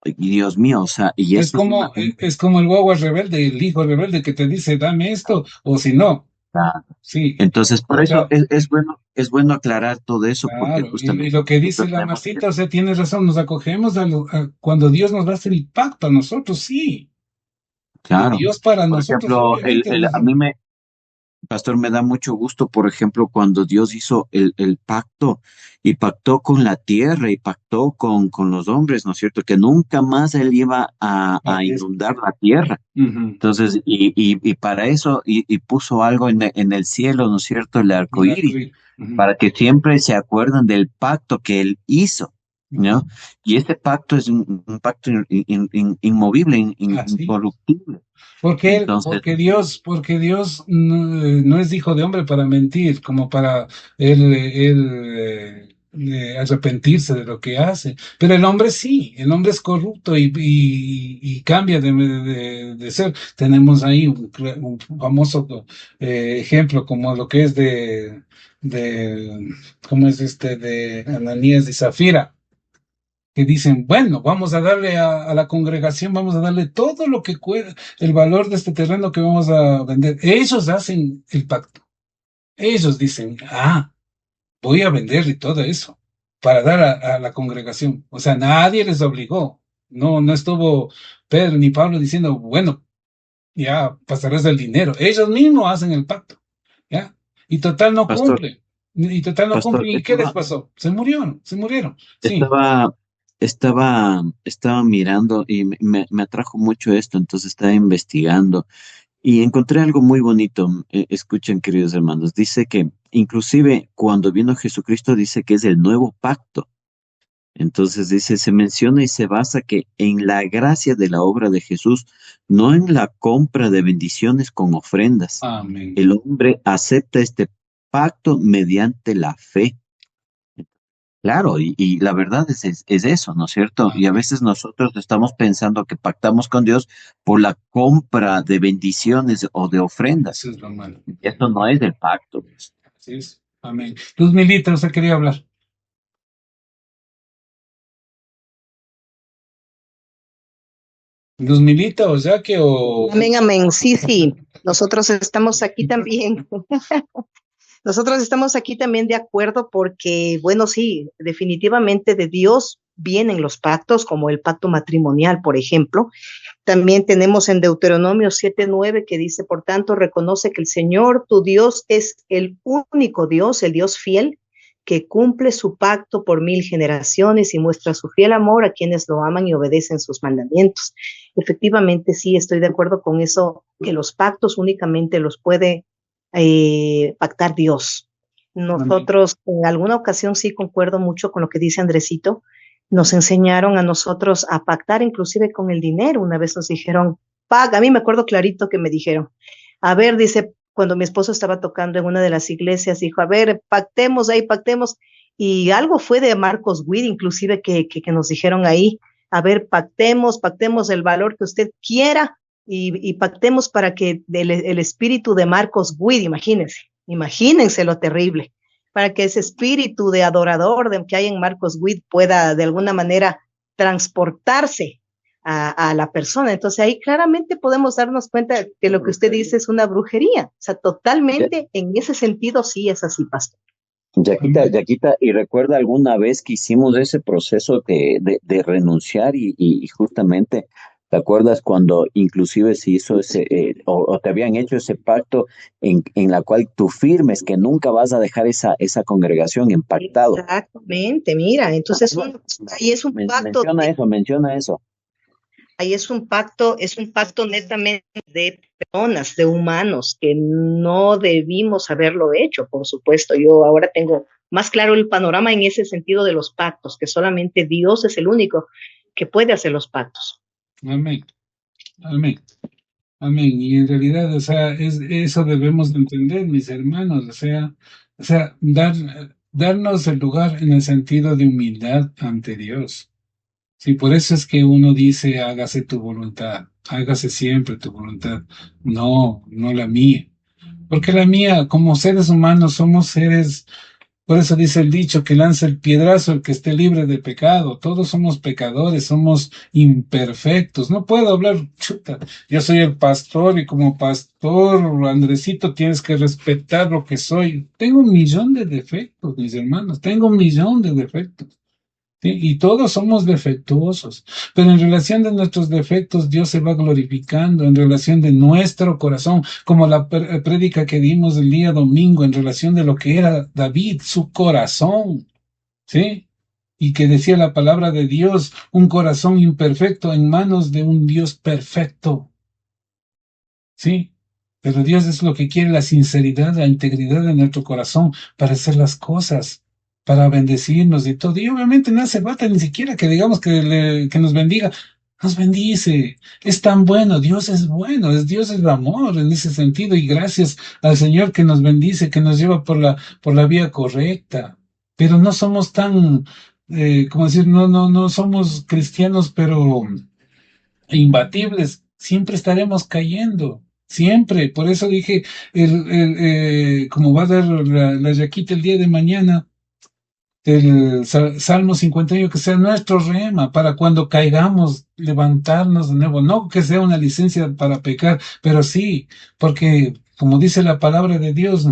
Y Dios mío, o sea, y Es eso es como, es como el guagua rebelde, el hijo rebelde que te dice, dame esto, o si no. una- Sí. Entonces, por O eso sea, es bueno aclarar todo eso porque claro. Y justamente lo que dice nosotros la tenemos que, masita, o sea, tiene razón, nos acogemos cuando Dios nos va a hacer el pacto a nosotros, sí. De claro. Dios para Por nosotros, ejemplo, obviamente. a mí Pastor, me da mucho gusto, por ejemplo, cuando Dios hizo el pacto y pactó con la tierra y pactó con los hombres, ¿no es cierto? Que nunca más Él iba a Así es. inundar la tierra. Ujú. Entonces, y para eso, y puso algo en el cielo, ¿no es cierto? El arco El iris, arcoíris. Ujú. para que siempre se acuerden del pacto que Él hizo, ¿no? Y este pacto es un pacto inmovible, Así. incorruptible. Entonces, Porque Dios no es hijo de hombre para mentir, como para él arrepentirse de lo que hace. Pero el hombre sí, el hombre es corrupto y cambia de ser. Tenemos ahí un famoso ejemplo como lo que es ¿cómo es de Ananías y Zafira? Que dicen, bueno, vamos a darle a la congregación, vamos a darle todo lo que el valor de este terreno que vamos a vender. Ellos hacen el pacto. Ellos dicen, voy a vender y todo eso para dar a la congregación. O sea, nadie les obligó. No, no estuvo Pedro ni Pablo diciendo, bueno, ya pasarás el dinero. Ellos mismos hacen el pacto, ¿ya? Y total no Pastor, cumplen. Y total no pastor, cumplen. ¿Y qué les pasó? Se murieron, se murieron. Sí. estaba, estaba mirando y me atrajo mucho esto, entonces estaba investigando y encontré algo muy bonito. Escuchen, queridos hermanos, dice que inclusive cuando vino Jesucristo dice que es el nuevo pacto. Entonces dice, se menciona y se basa que en la gracia de la obra de Jesús, no en la compra de bendiciones con ofrendas. Amén. El hombre acepta este pacto mediante la fe. Claro, y la verdad es eso, ¿no es cierto? Y a Amén. veces nosotros estamos pensando que pactamos con Dios por la compra de bendiciones o de ofrendas. Eso es lo malo. Y esto no es del pacto. Así es. Amén. Luz Milita, usted quería hablar. Luz Milita, o sea que Amén, amén. Sí, sí. Nosotros estamos aquí también. Nosotros estamos aquí también de acuerdo porque, bueno, sí, definitivamente de Dios vienen los pactos, como el pacto matrimonial, por ejemplo. También tenemos en Deuteronomio 7:9 que dice, por tanto, reconoce que el Señor, tu Dios, es el único Dios, el Dios fiel, que cumple su pacto por 1000 generaciones y muestra su fiel amor a quienes lo aman y obedecen sus mandamientos. Efectivamente, sí, estoy de acuerdo con eso, que los pactos únicamente los puede pactar Dios. amén. Nosotros, en alguna ocasión, sí concuerdo mucho con lo que dice Andresito, nos enseñaron a nosotros a pactar inclusive con el dinero. Una vez nos dijeron, paga, a mí me acuerdo clarito que me dijeron, a ver, dice, cuando mi esposo estaba tocando en una de las iglesias, dijo, a ver, pactemos ahí, pactemos. Y algo fue de Marcos Witt, inclusive que nos dijeron ahí, a ver, pactemos el valor que usted quiera y pactemos para que el espíritu de Marcos Witt, imagínense lo terrible, para que ese espíritu de adorador que hay en Marcos Witt pueda de alguna manera transportarse a la persona. Entonces ahí claramente podemos darnos cuenta que lo que usted dice es una brujería. O sea, Ya- totalmente en ese sentido sí es así, pastor. Yaquita, y recuerda alguna vez que hicimos ese proceso de renunciar y justamente, ¿te acuerdas cuando inclusive se hizo o te habían hecho ese pacto en la cual tú firmes que nunca vas a dejar esa congregación impactado? Exactamente, mira, entonces ahí es un pacto Menciona eso. ahí es un pacto netamente de personas, de humanos, que no debimos haberlo hecho, por supuesto. Yo ahora tengo más claro el panorama en ese sentido de los pactos, que solamente Dios es el único que puede hacer los pactos. Amén. Amén. Amén. Y en realidad, o sea, eso debemos de entender, mis hermanos. O sea, darnos el lugar en el sentido de humildad ante Dios. Sí, por eso es que uno dice, hágase tu voluntad, hágase siempre tu voluntad. No, no la mía. Porque la mía, como seres humanos, somos seres. Por eso dice el dicho que lanza el piedrazo el que esté libre de pecado. Todos somos pecadores, somos imperfectos. No puedo hablar, chuta. Yo soy el pastor y como pastor, Andresito, tienes que respetar lo que soy. Tengo 1 millón de defectos, mis hermanos. Tengo 1 millón de defectos. ¿Sí? Y todos somos defectuosos, pero en relación de nuestros defectos, Dios se va glorificando en relación de nuestro corazón, como la prédica que dimos el día domingo en relación de lo que era David, su corazón, ¿sí? Y que decía la palabra de Dios, un corazón imperfecto en manos de un Dios perfecto, ¿sí? Pero Dios es lo que quiere, la sinceridad, la integridad de nuestro corazón para hacer las cosas, para bendecirnos y todo. Y obviamente no hace falta ni siquiera que digamos que nos bendiga. Nos bendice. Es tan bueno. Dios es bueno. Dios es amor en ese sentido. Y gracias al Señor que nos bendice, que nos lleva por la vía correcta. pero no somos tan, ¿cómo decir? No somos cristianos, pero imbatibles. Siempre estaremos cayendo. Siempre. Por eso dije, como va a dar la yaquita el día de mañana, el Salmo 51, que sea nuestro rema para cuando caigamos, levantarnos de nuevo. No que sea una licencia para pecar, pero sí, porque como dice la palabra de Dios,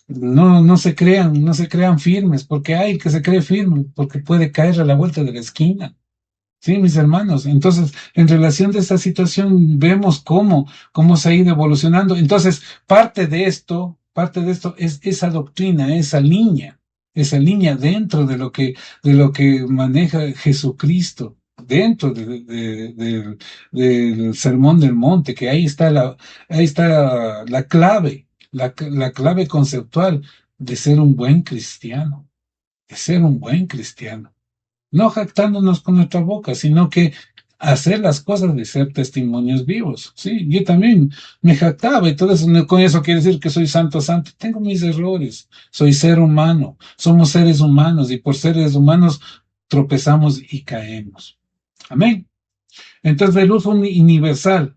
no se crean firmes, porque hay que se cree firme, porque puede caer a la vuelta de la esquina. Sí, mis hermanos. Entonces, en relación de esta situación, vemos cómo se ha ido evolucionando. Entonces, parte de esto es esa doctrina, esa línea dentro de lo que maneja Jesucristo, dentro del Sermón del Monte, que ahí está la clave, la clave conceptual de ser un buen cristiano, de ser un buen cristiano. No jactándonos con nuestra boca, sino que hacer las cosas de ser testimonios vivos. Sí, yo también me jactaba y todo eso, no con eso quiere decir que soy santo, santo. Tengo mis errores, soy ser humano, somos seres humanos y por seres humanos tropezamos y caemos. Amén. Entonces, el uso universal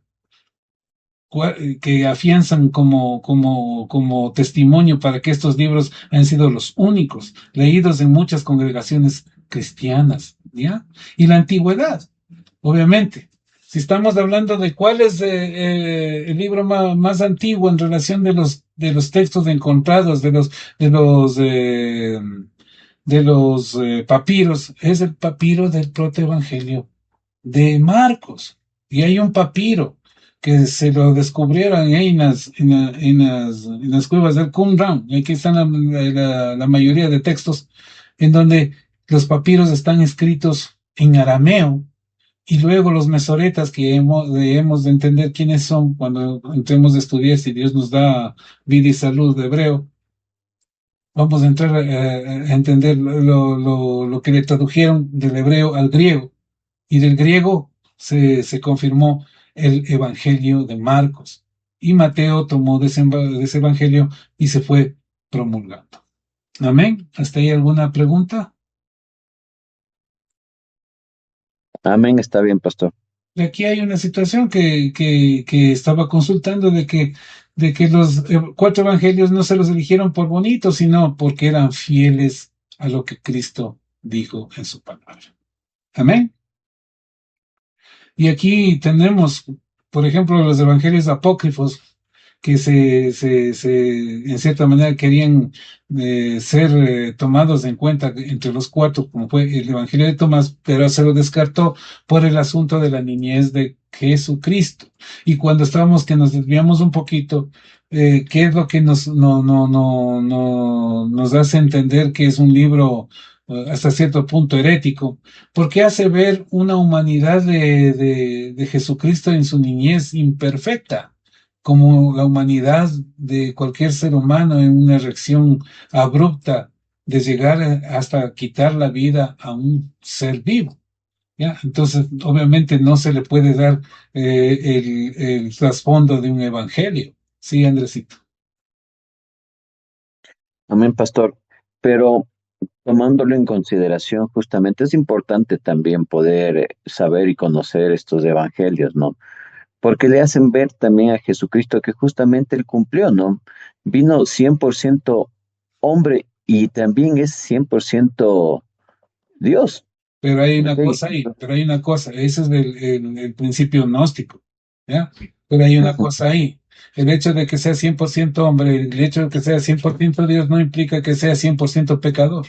que afianzan como testimonio para que estos libros han sido los únicos leídos en muchas congregaciones cristianas, ¿ya? Y la antigüedad, obviamente. Si estamos hablando de cuál es el libro más antiguo en relación de los textos encontrados, de los papiros, es el papiro del protoevangelio de Marcos. Y hay un papiro que se lo descubrieron ahí en las cuevas del Qumran. Y aquí están la mayoría de textos en donde los papiros están escritos en arameo. Y luego los mesoretas, que hemos de entender quiénes son cuando entremos a estudiar, si Dios nos da vida y salud de hebreo, vamos a entrar a entender lo que le tradujeron del hebreo al griego. Y del griego se confirmó el Evangelio de Marcos. Y Mateo tomó de ese Evangelio y se fue promulgando. Amén. ¿Hasta ahí alguna pregunta? Amén, está bien, pastor. Aquí hay una situación que estaba consultando de que los cuatro evangelios no se los eligieron por bonitos, sino porque eran fieles a lo que Cristo dijo en su palabra. Amén. Y aquí tenemos, por ejemplo, los evangelios apócrifos que en cierta manera querían ser tomados en cuenta entre los cuatro, como fue el Evangelio de Tomás, pero se lo descartó por el asunto de la niñez de Jesucristo. Y cuando estábamos que nos desviamos un poquito, ¿qué es lo que nos hace entender que es un libro hasta cierto punto herético? Porque hace ver una humanidad de Jesucristo en su niñez imperfecta, como la humanidad de cualquier ser humano en una reacción abrupta de llegar hasta quitar la vida a un ser vivo. ¿Ya? Entonces, obviamente no se le puede dar el trasfondo de un evangelio. Sí, Andresito. Amén, pastor. Pero tomándolo en consideración, justamente es importante también poder saber y conocer estos evangelios, ¿no? Porque le hacen ver también a Jesucristo que justamente él cumplió, ¿no? Vino 100% hombre y también es 100% Dios. Pero hay una ¿Ok? cosa ahí, ese es el principio gnóstico, ¿ya? Pero hay una cosa ahí. El hecho de que sea 100% hombre, el hecho de que sea 100% Dios no implica que sea 100% pecador,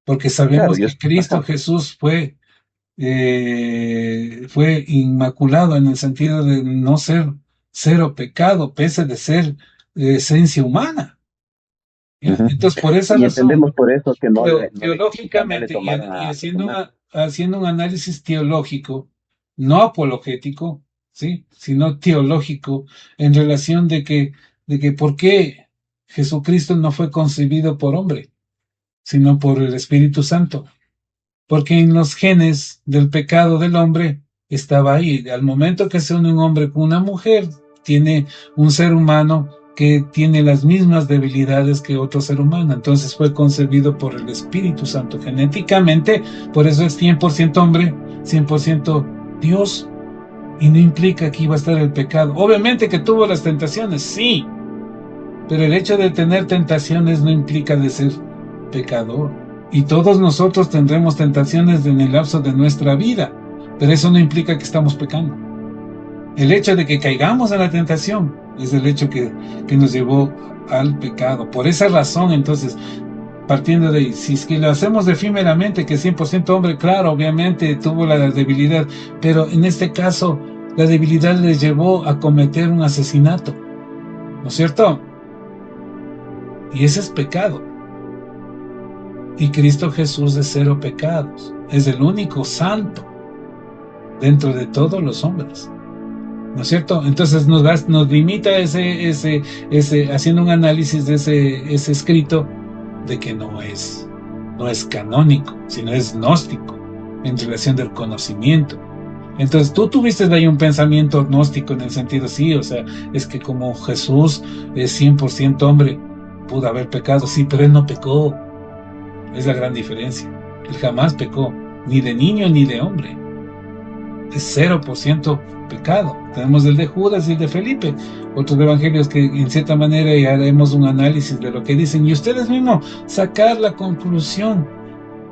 porque Claro, sabemos que Dios. Cristo Ajá. Jesús fue inmaculado en el sentido de no ser cero pecado, pese de ser esencia humana, ¿ya? Ujú. Entonces, por esa Y razón, entendemos por eso que no le teológicamente y tomara haciendo un análisis teológico, no apologético, ¿sí? Sino teológico, en relación de que por qué Jesucristo no fue concebido por hombre, sino por el Espíritu Santo. Porque en los genes del pecado del hombre estaba ahí. Al momento que se une un hombre con una mujer, tiene un ser humano que tiene las mismas debilidades que otro ser humano. Entonces fue concebido por el Espíritu Santo genéticamente, por eso es 100% hombre, 100% Dios, y no implica que iba a estar el pecado. Obviamente que tuvo las tentaciones, sí, pero el hecho de tener tentaciones no implica de ser pecador. Y todos nosotros tendremos tentaciones en el lapso de nuestra vida, pero eso no implica que estamos pecando. El hecho de que caigamos en la tentación es el hecho que nos llevó al pecado. Por esa razón, entonces, partiendo de ahí, si es que lo hacemos efímeramente, que 100% hombre, claro, obviamente tuvo la debilidad, pero en este caso, la debilidad les llevó a cometer un asesinato, ¿no es cierto? Y ese es pecado. Y Cristo Jesús es cero pecados, es el único santo dentro de todos los hombres, ¿no es cierto? Entonces nos limita ese haciendo un análisis de ese escrito, de que no es canónico, sino es gnóstico en relación del conocimiento. Entonces tú tuviste de ahí un pensamiento gnóstico en el sentido, sí, o sea, es que como Jesús es 100% hombre, pudo haber pecado, sí, pero él no pecó. Es la gran diferencia. Él jamás pecó, ni de niño ni de hombre. Es 0% pecado. Tenemos el de Judas y el de Felipe, otros evangelios que en cierta manera ya haremos un análisis de lo que dicen, y ustedes mismos sacar la conclusión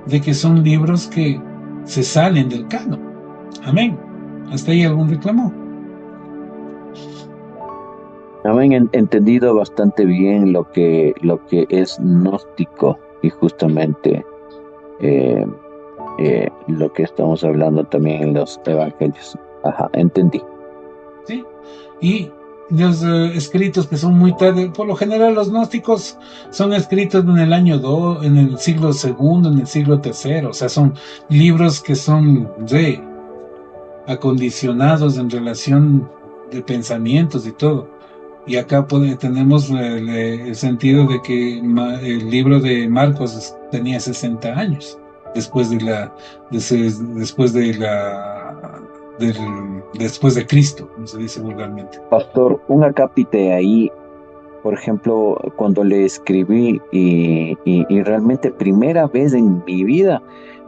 de que son libros que se salen del canon. Amén. ¿Hasta ahí algún reclamo? Habían entendido bastante bien lo que es gnóstico, y justamente lo que estamos hablando también en los evangelios. Ajá, entendí. Sí, y los escritos que son muy tarde, por lo general los gnósticos son escritos en el año 2, en el siglo II, en el siglo III, o sea, son libros que son acondicionados en relación de pensamientos y todo. Y acá tenemos el sentido de que el libro de Marcos tenía 60 años después de Cristo, como se dice vulgarmente. Pastor, un acápite ahí, por ejemplo, cuando le escribí y realmente primera vez en mi vida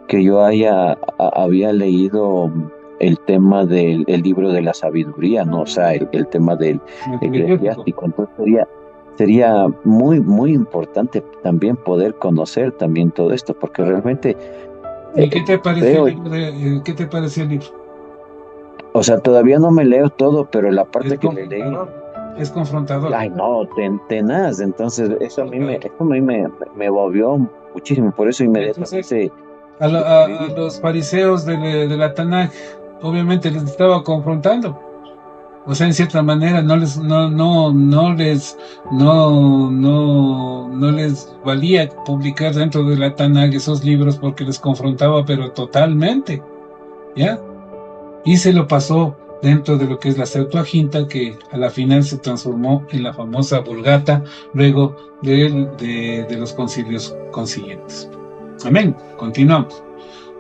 que yo había leído el tema del libro de la sabiduría, ¿no? O sea, el tema del eclesiástico. Entonces sería muy, muy importante también poder conocer también todo esto, porque realmente... ¿Y qué te pareció qué te pareció el libro? O sea, todavía no me leo todo, pero la parte que le leí... Es confrontador. Ay, no, tenaz. Entonces, eso a mí me volvió muchísimo. Por eso inmediatamente... A los fariseos de la Tanaj, obviamente les estaba confrontando. O sea, en cierta manera no les valía publicar dentro de la Tanaj esos libros porque les confrontaba, pero totalmente, ¿ya? Y se lo pasó dentro de lo que es la Septuaginta, que a la final se transformó en la famosa Vulgata, luego de los concilios consiguientes. Amén. Continuamos.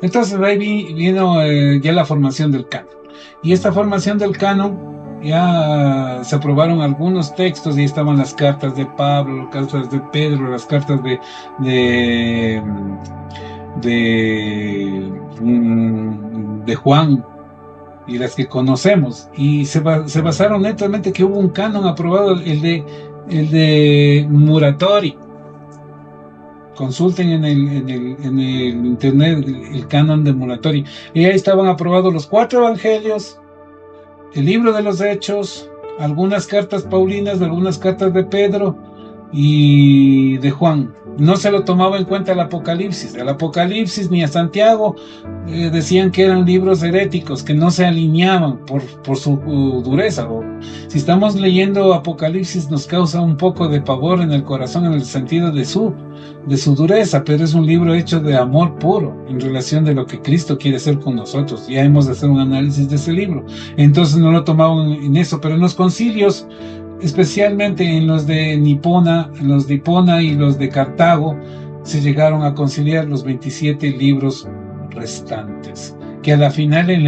Entonces ahí vino ya la formación del canon. Y esta formación del canon, ya se aprobaron algunos textos, y estaban las cartas de Pablo, las cartas de Pedro, las cartas de Juan, y las que conocemos. Y se basaron netamente que hubo un canon aprobado, el de Muratori. Consulten en el internet el canon de Muratori, y ahí estaban aprobados los 4 evangelios, el libro de los Hechos, algunas cartas paulinas, algunas cartas de Pedro y de Juan. No se lo tomaba en cuenta el Apocalipsis ni a Santiago. Decían que eran libros heréticos, que no se alineaban por su dureza. Si estamos leyendo Apocalipsis, nos causa un poco de pavor en el corazón, en el sentido de su dureza, pero es un libro hecho de amor puro en relación de lo que Cristo quiere hacer con nosotros. Ya hemos de hacer un análisis de ese libro. Entonces no lo tomaban en eso, pero en los concilios, especialmente en los de Hipona y los de Cartago, se llegaron a conciliar los 27 libros restantes, que a la final en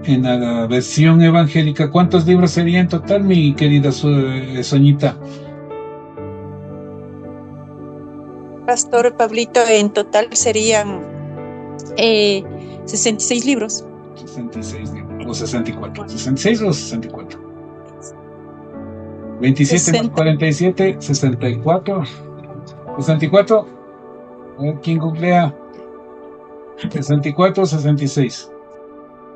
en la versión evangélica, ¿cuántos libros sería en total, mi querida Soñita? Pastor Pablito, en total serían 66 libros. 66 libros, o 64. ¿66 o 64? 27 más 60. 47, 64. 64. A ver, ¿quién googlea? 64 o 66.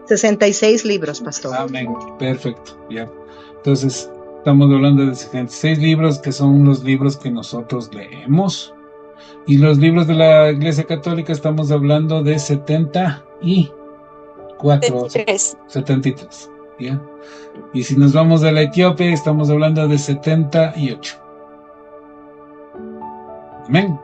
66 libros, pastor. Amén. Perfecto. Ya. Entonces, estamos hablando de 66 libros, que son los libros que nosotros leemos. Y los libros de la Iglesia Católica estamos hablando de 74. 73. ¿Ya? Y si nos vamos a la Etíope, estamos hablando de 78. Amén.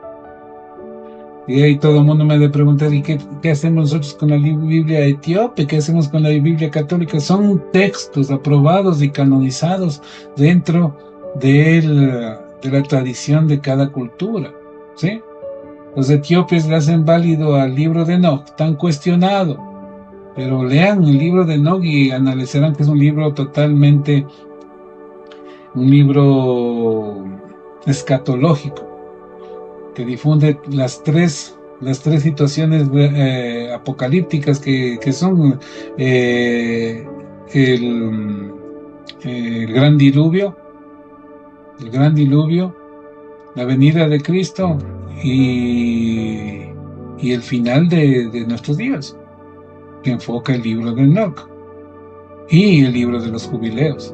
Y ahí todo el mundo me ha de preguntar, ¿y qué hacemos nosotros con la Biblia etíope? ¿Qué hacemos con la Biblia católica? Son textos aprobados y canonizados dentro de la tradición de cada cultura, ¿sí? Los etíopes le hacen válido al libro de Enoch, tan cuestionado, pero lean el libro de Enoch y analizarán que es un libro totalmente, un libro escatológico, que difunde las tres situaciones apocalípticas que son el gran diluvio, la venida de Cristo y el final de nuestros días, que enfoca el libro de Enoch y el libro de los jubileos.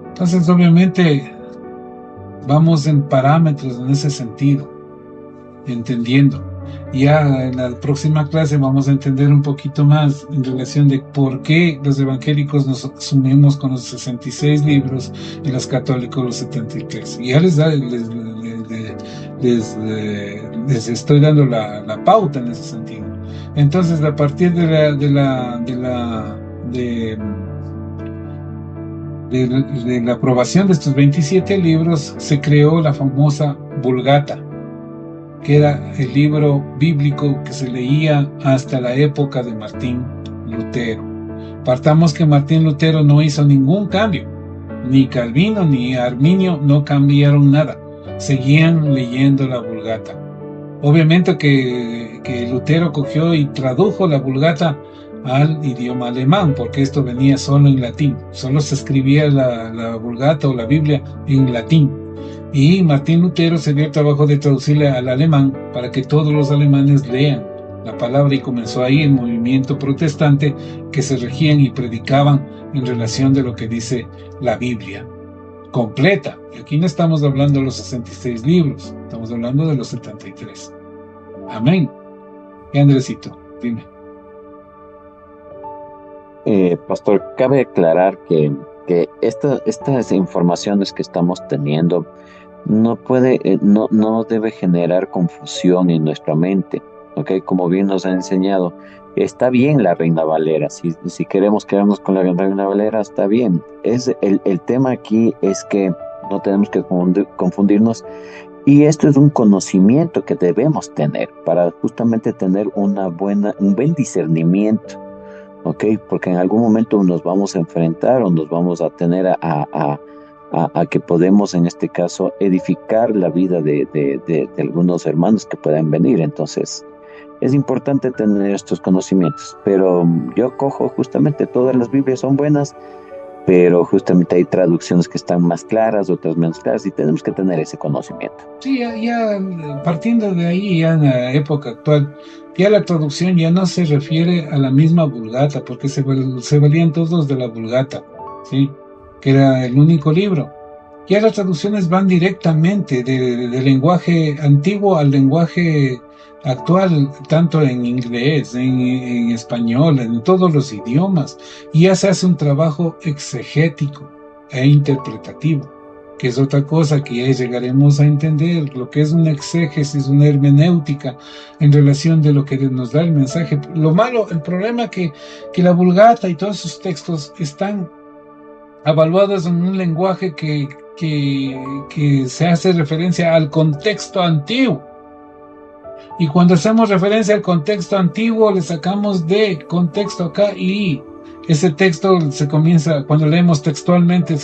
Entonces, obviamente, vamos en parámetros en ese sentido, entendiendo. Ya en la próxima clase vamos a entender un poquito más en relación de por qué los evangélicos nos asumimos con los 66 libros y los católicos los 73. Y ya les estoy dando la pauta en ese sentido. Entonces, a partir de la aprobación de estos 27 libros, se creó la famosa Vulgata, que era el libro bíblico que se leía hasta la época de Martín Lutero. Partamos que Martín Lutero no hizo ningún cambio, ni Calvino ni Arminio no cambiaron nada, seguían leyendo la Vulgata. Obviamente que Lutero cogió y tradujo la Vulgata al idioma alemán, porque esto venía solo en latín, solo se escribía la Vulgata o la Biblia en latín. Y Martín Lutero se dio el trabajo de traducirle al alemán para que todos los alemanes lean la palabra, y comenzó ahí el movimiento protestante, que se regían y predicaban en relación de lo que dice la Biblia completa. Y aquí no estamos hablando de los 66 libros, estamos hablando de los 73. Amén. Y Andresito, dime. Pastor, cabe aclarar que estas informaciones que estamos teniendo no debe generar confusión en nuestra mente, ¿ok? Como bien nos ha enseñado, está bien la Reina Valera, si queremos quedarnos con la Reina Valera, está bien. El tema aquí es que no tenemos que confundirnos, y esto es un conocimiento que debemos tener para justamente tener un buen discernimiento, ¿ok? Porque en algún momento nos vamos a enfrentar o nos vamos a tener a que podemos, en este caso, edificar la vida de algunos hermanos que puedan venir. Entonces, es importante tener estos conocimientos. Pero yo cojo justamente, todas las Biblias son buenas, pero justamente hay traducciones que están más claras, otras menos claras, y tenemos que tener ese conocimiento. Sí, ya partiendo de ahí, ya en la época actual, ya la traducción ya no se refiere a la misma Vulgata, porque se valían todos de la Vulgata, ¿sí? Que era el único libro. Ya las traducciones van directamente del lenguaje antiguo al lenguaje actual, tanto en inglés, en español, en todos los idiomas, y ya se hace un trabajo exegético e interpretativo, que es otra cosa que ya llegaremos a entender, lo que es una exégesis, una hermenéutica en relación de lo que nos da el mensaje. El problema que la Vulgata y todos sus textos están evaluados en un lenguaje que se hace referencia al contexto antiguo. Y cuando hacemos referencia al contexto antiguo, le sacamos de contexto acá y ese texto cuando leemos textualmente,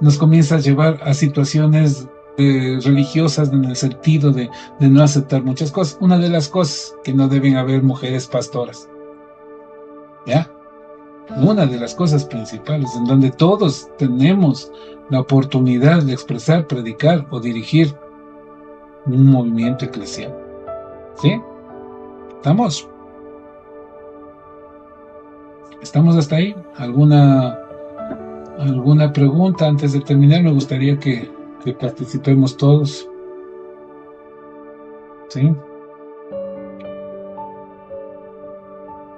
nos comienza a llevar a situaciones religiosas en el sentido de no aceptar muchas cosas. Una de las cosas, que no deben haber mujeres pastoras. ¿Ya? Una de las cosas principales, en donde todos tenemos la oportunidad de expresar, predicar o dirigir un movimiento eclesial. ¿Sí? ¿Estamos hasta ahí? ¿Alguna pregunta antes de terminar? Me gustaría que participemos todos. ¿Sí?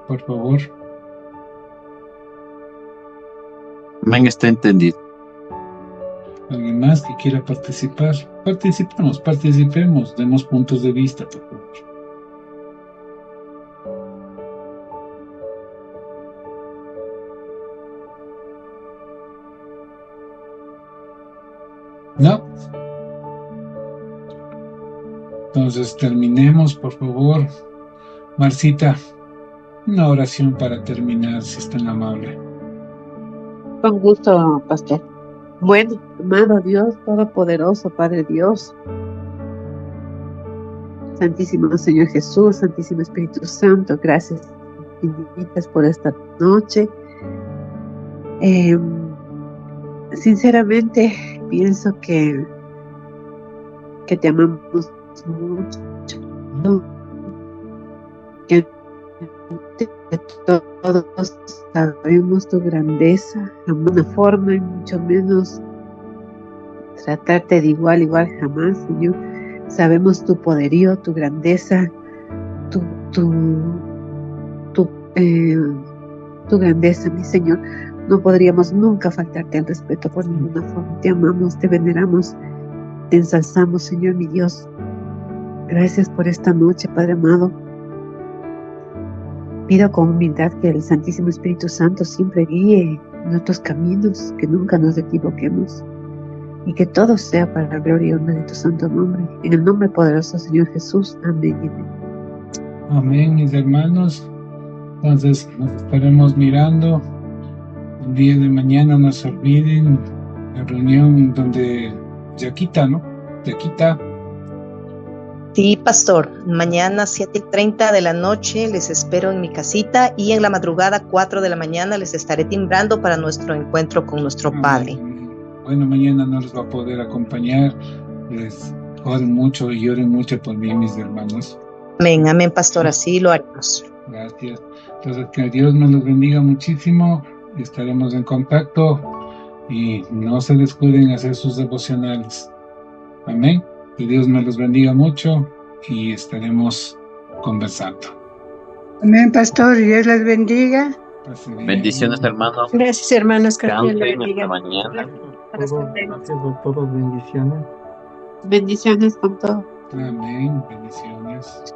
Por favor. Amén, está entendido. ¿Alguien más que quiera participar? Participemos, demos puntos de vista, por favor. ¿No? Entonces terminemos, por favor. Marcita, una oración para terminar, si es tan amable. Con gusto, pastor. Bueno, amado Dios, todopoderoso, Padre Dios, Santísimo Señor Jesús, Santísimo Espíritu Santo, gracias infinitas por esta noche. Sinceramente, pienso que te amamos mucho, que todos sabemos tu grandeza, de una forma y mucho menos tratarte de igual jamás, Señor. Sabemos tu poderío, tu grandeza, tu grandeza, mi Señor. No podríamos nunca faltarte al respeto por ninguna forma. Te amamos, te veneramos, te ensalzamos, Señor, mi Dios. Gracias por esta noche, Padre amado. Pido con humildad que el Santísimo Espíritu Santo siempre guíe nuestros caminos, que nunca nos equivoquemos y que todo sea para la gloria y honra de tu santo nombre. En el nombre poderoso, Señor Jesús. Amén y amén. Amén, mis hermanos. Entonces nos estaremos mirando el día de mañana. No se olviden la reunión donde Yaquita, ¿no? Yaquita. Sí, pastor. Mañana 7:30 de la noche les espero en mi casita y en la madrugada 4 de la mañana les estaré timbrando para nuestro encuentro con nuestro Padre. Bueno, mañana no les va a poder acompañar. Les oren mucho y lloren mucho por mí, mis hermanos. Amén, amén, pastor. Así lo haremos. Gracias. Entonces, que Dios me los bendiga muchísimo. Estaremos en contacto y no se descuiden hacer sus devocionales. Amén. Que Dios me los bendiga mucho y estaremos conversando. Amén, pastor. Dios les bendiga. Bendiciones, hermanos. Gracias, hermanos. Que Dios les Descansen bendiga. hasta mañana. Gracias por todo. Bendiciones. Bendiciones con todo. Amén. Bendiciones.